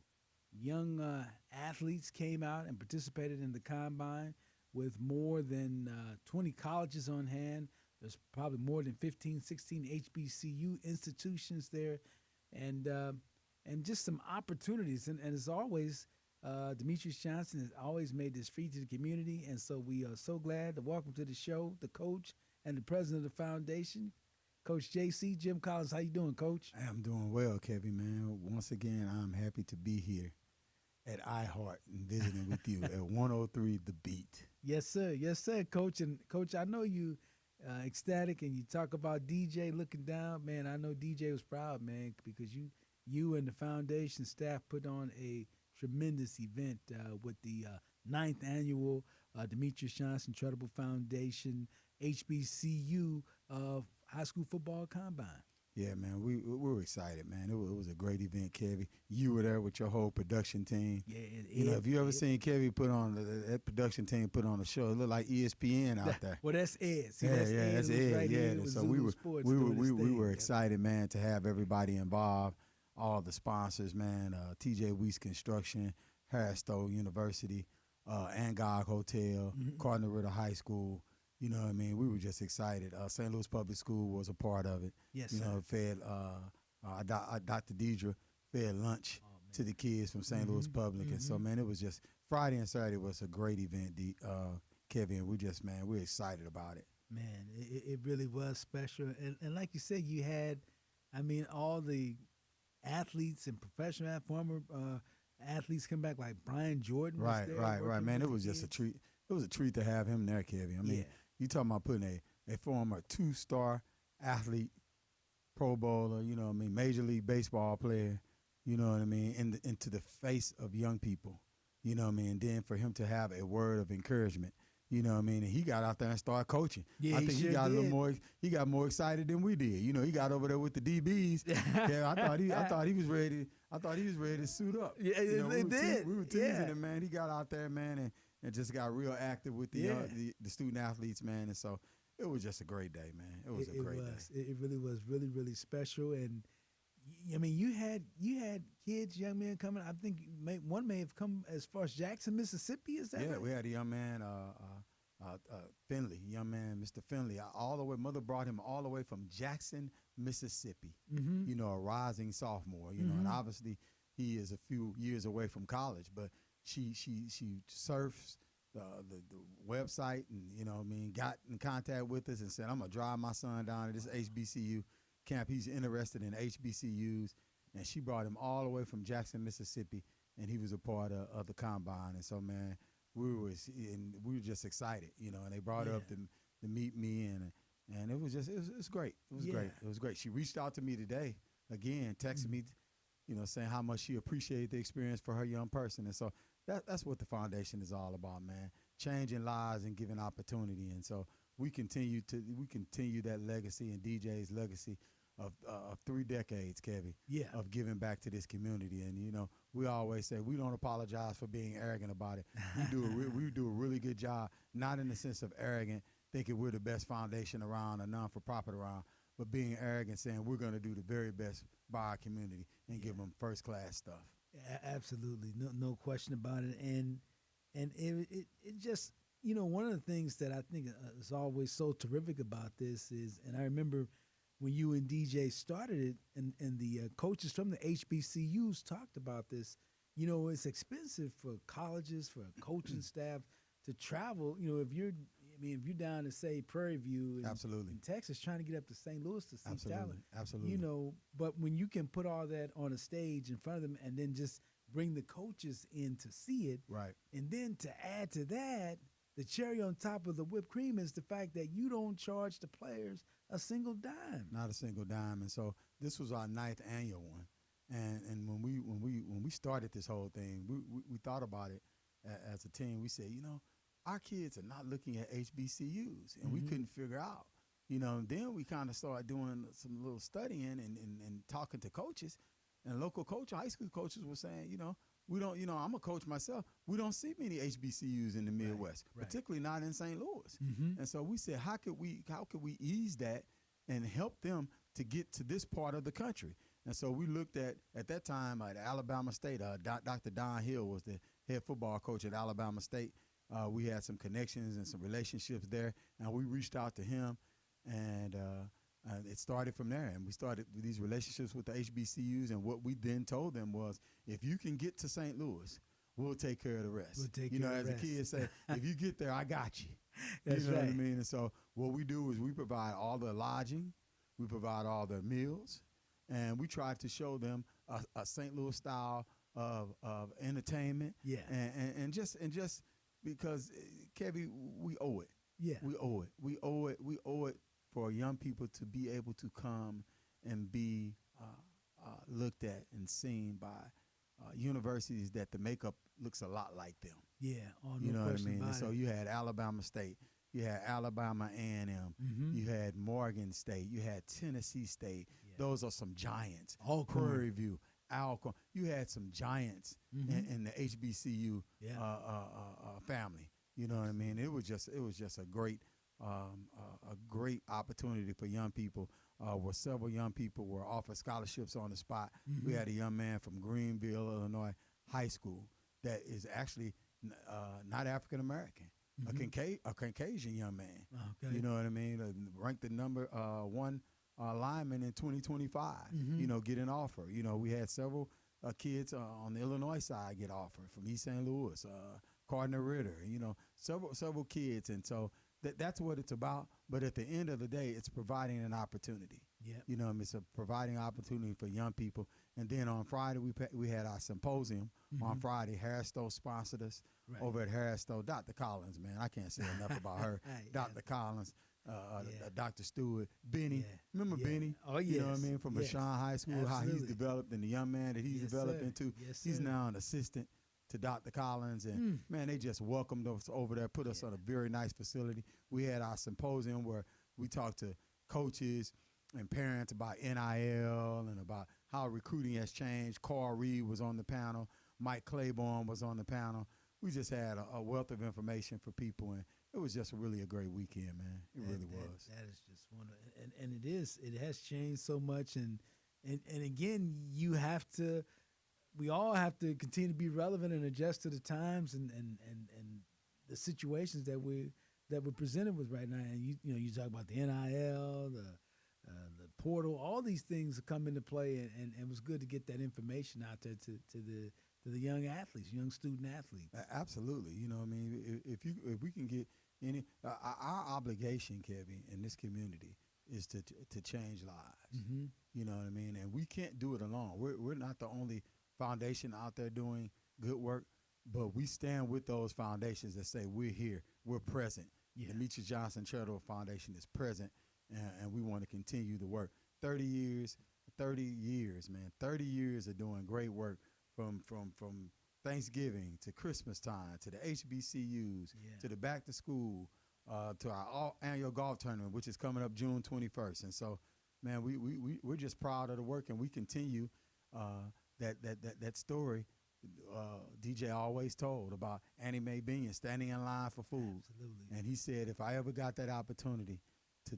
young athletes came out and participated in the combine with more than 20 colleges on hand. There's probably more than 15, 16 HBCU institutions there, and just some opportunities. And as always, Demetrius Johnson has always made this free to the community, and so we are so glad to welcome to the show the coach and the president of the foundation, Coach JC, Jim Collins. How you doing, Coach? I'm doing well, Kevin, man. Once again, I'm happy to be here at iHeart and visiting with you at 103 The Beat. Yes, sir, Coach. And Coach, I know you ecstatic, and you talk about DJ looking down. Man, I know DJ was proud, man, because you and the foundation staff put on a tremendous event with the 9th annual Demetrius Johnson Charitable Foundation HBCU high school football combine. Yeah, man, we were excited, man. It was a great event, Kevy. You were there with your whole production team. Yeah, you know, if you ever seen Kevy put on that production team put on a show, it looked like ESPN out there. Well, that's Ed. See, yeah, that's Ed. Right yeah, here so we were yeah. excited, man, to have everybody involved. All the sponsors, man, TJ Weiss Construction, Harris Stowe University, Angog Hotel, Cardinal Ritter High School. You know what I mean? We were just excited. St. Louis Public School was a part of it. Yes, you sir. know, fed Dr. Deidre fed lunch to the kids from St. Louis Public. And so, man, it was just Friday and Saturday was a great event, Kevin. We're excited about it. Man, it really was special. And like you said, you had, I mean, all the athletes and professional former athletes come back, like Brian Jordan. Right. Man, it with was the just a kids. treat. It was a treat to have him there, Kevin. I mean, Yeah. you talking about putting a former 2-star athlete, Pro Bowler, you know what I mean, Major League Baseball player, you know what I mean, into the face of young people, you know what I mean, and then for him to have a word of encouragement, you know what I mean, and he got out there and started coaching. Yeah, I he think sure he got a little did. more. He got more excited than we did. You know, he got over there with the DBs. Yeah, I thought he was ready. I thought he was ready to suit up. Yeah, you know, they did. We were teasing Yeah. him, man. He got out there, man, and just got real active with the student athletes, man. And so it was just a great day, man. It was a great day. It really was really special. And I mean, you had kids, young men coming. I think one may have come as far as Jackson, Mississippi. Is that right? We had a young man, Finley, young man, Mr. Finley, all the way. Mother brought him all the way from Jackson, Mississippi. Mm-hmm. You know, a rising sophomore. You know, and obviously he is a few years away from college, but she surfs the website and, you know what I mean, got in contact with us and said, I'm gonna drive my son down to this HBCU camp. He's interested in HBCUs, and she brought him all the way from Jackson, Mississippi, and he was a part of the combine. And so, man, we were just excited, you know. And they brought her up to meet me, and it was great. It was great. It was great. She reached out to me today again, texted me, you know, saying how much she appreciated the experience for her young person. And so that's what the foundation is all about, man. Changing lives and giving opportunity. And so we continue that legacy and DJ's legacy of 3 decades, Kevy, of giving back to this community. And, you know, we always say we don't apologize for being arrogant about it. We do a really good job, not in the sense of arrogant, thinking we're the best foundation around, a non-for-profit around, but being arrogant, saying we're going to do the very best by our community and give them first-class stuff. Absolutely, no question about it. And it just, you know, one of the things that I think is always so terrific about this is, and I remember when you and DJ started it, and the coaches from the HBCUs talked about this. You know, it's expensive for colleges, for a coaching staff to travel. You know, if you're down to, say, Prairie View in Texas, trying to get up to St. Louis to see talent. Absolutely. You know, but when you can put all that on a stage in front of them and then just bring the coaches in to see it. Right. And then to add to that, the cherry on top of the whipped cream is the fact that you don't charge the players a single dime. Not a single dime. And so this was our 9th annual one. And when we started this whole thing, we thought about it as a team. We said, you know, our kids are not looking at HBCUs, and we couldn't figure out, you know. Then we kind of started doing some little studying and talking to coaches, and local coaches, high school coaches were saying, you know, we don't, you know, I'm a coach myself. We don't see many HBCUs in the Midwest, particularly not in St. Louis. And so we said, how could we ease that and help them to get to this part of the country? And so we looked at that time at Alabama State. Dr. Don Hill was the head football coach at Alabama State. We had some connections and some relationships there, and we reached out to him, and it started from there. And we started with these relationships with the HBCUs, and what we then told them was, if you can get to St. Louis, we'll take care of the rest. We'll take you know, care of as the the kids say, if you get there, I got you. That's you know right. what I mean? And so what we do is we provide all the lodging, we provide all their meals, and we try to show them a St. Louis style of entertainment. Yeah. And just because, Kevy, we owe it. Yeah. We owe it. We owe it for young people to be able to come and be looked at and seen by universities that the makeup looks a lot like them. Yeah. You know what I mean? And About so it. you had Alabama State, you had Alabama A&M, you had Morgan State, you had Tennessee State. Those are some giants. Alcorn. Prairie View, Alcorn. You had some giants in the HBCU family. You know what I mean? It was just a great opportunity for young people. Where several young people were offered scholarships on the spot. We had a young man from Greenville, Illinois High School that is actually not African American, a Caucasian young man. Okay. You know what I mean? Ranked the number 1 lineman in 2025. You know, get an offer. You know, we had several kids on the Illinois side get offered from East St. Louis, Cardinal Ritter, several kids. And so that's what it's about. But at the end of the day, it's providing an opportunity. Yeah. It's a providing opportunity for young people. And then on Friday, we had our symposium on Friday. Harris Stowe sponsored us over at Harris Stowe. Dr. Collins, man, I can't say enough about her. Dr. Collins, Dr. Stewart, Benny. Remember Benny? Oh, yes. You know what I mean? From Bashan High School, Absolutely. how he's developed and the young man that he's developed into. Yes, He's sir. now an assistant to Dr. Collins. And, man, they just welcomed us over there, put us on a very nice facility. We had our symposium where we talked to coaches and parents about NIL and about how recruiting has changed. Carl Reed was on the panel. Mike Claiborne was on the panel. We just had a wealth of information for people, and it was just really a great weekend, man. It really was. That is just one of, and it is. It has changed so much, and again, we all have to continue to be relevant and adjust to the times and the situations that we're presented with right now. And you talk about the NIL, the portal, all these things come into play, and it was good to get that information out there to the young athletes, young student athletes. Absolutely. You know what I mean? If we can get any, our obligation, Kevin, in this community is to change lives. You know what I mean? And we can't do it alone. We're not the only foundation out there doing good work, but we stand with those foundations that say we're here, we're present. The Demetrius Johnson Charitable Foundation is present, and we want to continue the work. 30 years, man. 30 years of doing great work from Thanksgiving to Christmas time to the HBCUs to the back to school to our annual golf tournament, which is coming up June 21st. And so, man, we're just proud of the work, and we continue that story DJ always told about Annie Mae Binion standing in line for food. Absolutely. And he said, if I ever got that opportunity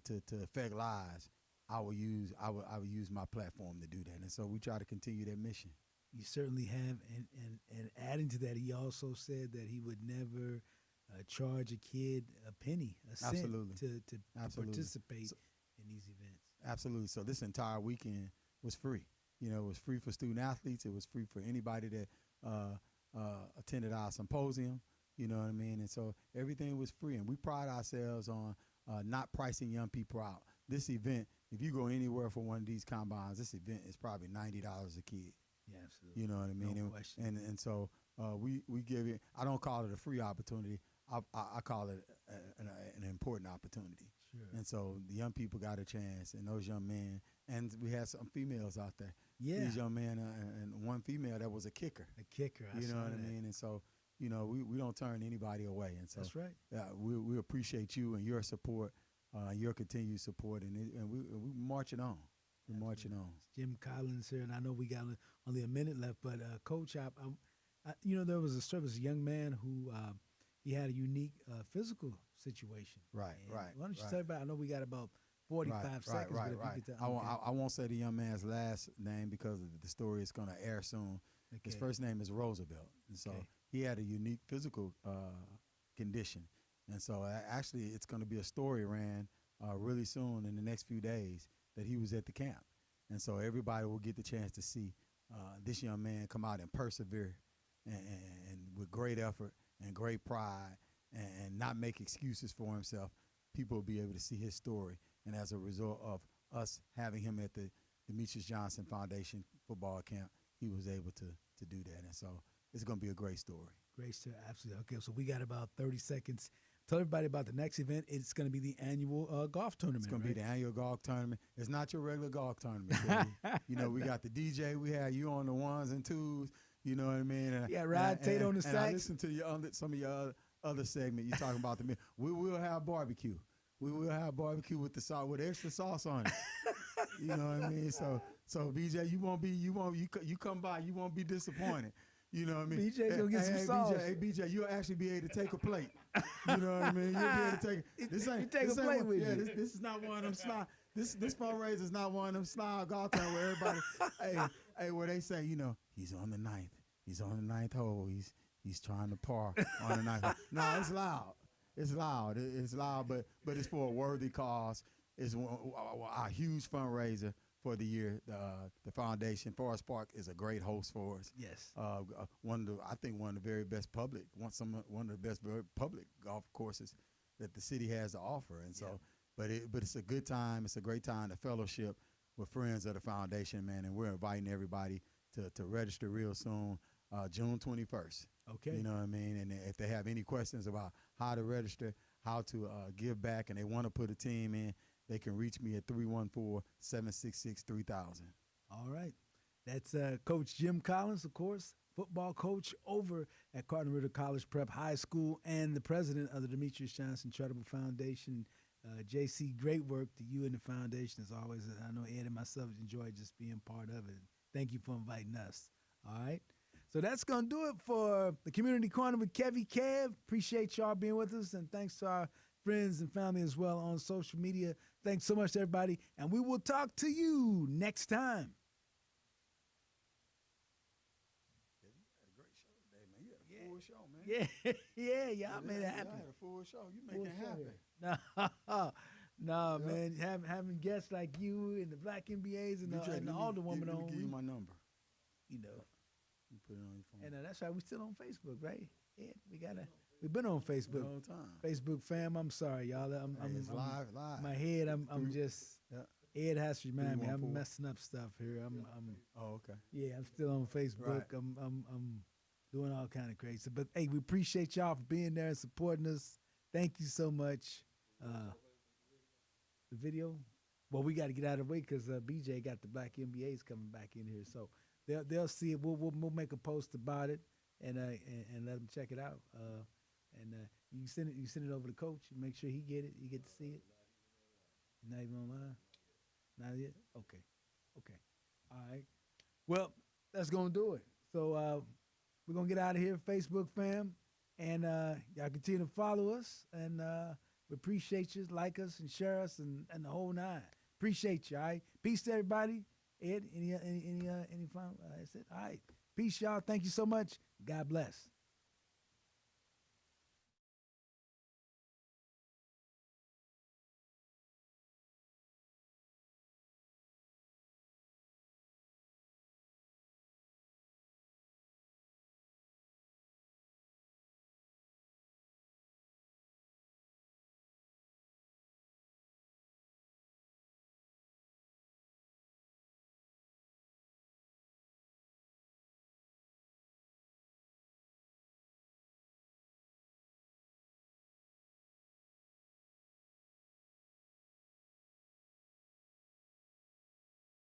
to affect lives, I would use my platform to do that. And so we try to continue that mission. You certainly have, and adding to that, he also said that he would never charge a kid a penny, a cent, to participate in these events. Absolutely. So this entire weekend was free. It was free for student athletes. It was free for anybody that attended our symposium. You know what I mean? And so everything was free. And we pride ourselves on not pricing young people out. This event, if you go anywhere for one of these combines, this event is probably $90 a kid. Yeah, absolutely. You know what I mean? No question. And so we give it, I don't call it a free opportunity. I call it an important opportunity. Sure. And so the young people got a chance, and those young men, and we had some females out there. Yeah. These young men and one female that was a kicker. A kicker, You know what I mean? And so, we don't turn anybody away. And so that's right. We appreciate you and your support, your continued support, and we marching on. We're marching on. Jim Collins here, and I know we got only a minute left, but Coach, there was a young man who he had a unique physical situation. Right. Why don't you tell about? I know we got about 45 seconds. Right. But if you could tell, I won't say the young man's last name because the story is going to air soon. Okay. His first name is Roosevelt, and so he had a unique physical condition, and so actually it's going to be a story ran really soon in the next few days that he was at the camp, and so everybody will get the chance to see this young man come out and persevere, and with great effort and great pride, and not make excuses for himself. People will be able to see his story, and as a result of us having him at the Demetrius Johnson Foundation football camp, he was able to do that, and so it's going to be a great story. Great story, absolutely. Okay, so we got about 30 seconds. Tell everybody about the next event. It's going to be the annual golf tournament. It's going to be the annual golf tournament. It's not your regular golf tournament. We got the DJ. We had you on the ones and twos. You know what I mean? And, Rod Tate on the sax. And I listened to some of your other segment. You talking about the. We will have barbecue. We will have barbecue with the sauce, with extra sauce on it. You know what I mean? So BJ, you come by, you won't be disappointed. You know what I mean? BJ's gonna get some sauce. BJ, you'll actually be able to take a plate. You know what I mean? You'll be able to take it. This is not one of them slide. This fundraiser is not one of them slide golf tournaments where everybody, where they say, he's on the ninth. He's on the ninth hole. He's trying to par on the ninth hole. No, it's loud. It's loud. It's loud, but it's for a worthy cause. It's a huge fundraiser for the year. The foundation, Forest Park, is a great host for us. Yes. I think one of the very best public, one of the best very public golf courses that the city has to offer. And so, but it's a good time. It's a great time to fellowship with friends of the foundation, man. And we're inviting everybody to register real soon, June 21st. Okay. You know what I mean? And if they have any questions about how to register, how to give back, and they want to put a team in, they can reach me at 314-766-3000. All right. That's Coach Jim Collins, of course, football coach over at Cardinal Ritter College Prep High School and the president of the Demetrius Johnson Charitable Foundation. JC, great work to you and the foundation as always. I know Ed and myself enjoy just being part of it. Thank you for inviting us. All right. So that's going to do it for the Community Corner with KevyKev. Appreciate y'all being with us, and thanks to our friends and family as well on social media. Thanks so much to everybody, and we will talk to you next time. Full show, man. Y'all made it happen. I had a full show. You make it happen. No, man. Having guests like you and the Black MBAs and the Alderwoman on. Give you my number. You know. You put it on your phone. And that's right. We still on Facebook, right? Ed, we've been on Facebook. All the time. Facebook fam. I'm sorry, y'all. It's live. My head. I'm just. Yeah. Ed has to remind me. I'm 314. messing up stuff here. Oh, okay. Yeah, I'm still on Facebook. Right. I'm doing all kind of crazy. But hey, we appreciate y'all for being there and supporting us. Thank you so much. The video, well, we got to get out of the way because BJ got the Black MBAs coming back in here, so they'll see it. We'll make a post about it and let them check it out. You send it over to Coach and make sure he get it. You get to see it. Not even online. Not yet. Okay. All right. Well, that's gonna do it. So we're gonna get out of here, Facebook fam, and y'all continue to follow us, and we appreciate you. Like us and share us and the whole nine. Appreciate you. All right. Peace to everybody. Ed, any final? That's it. All right. Peace, y'all. Thank you so much. God bless.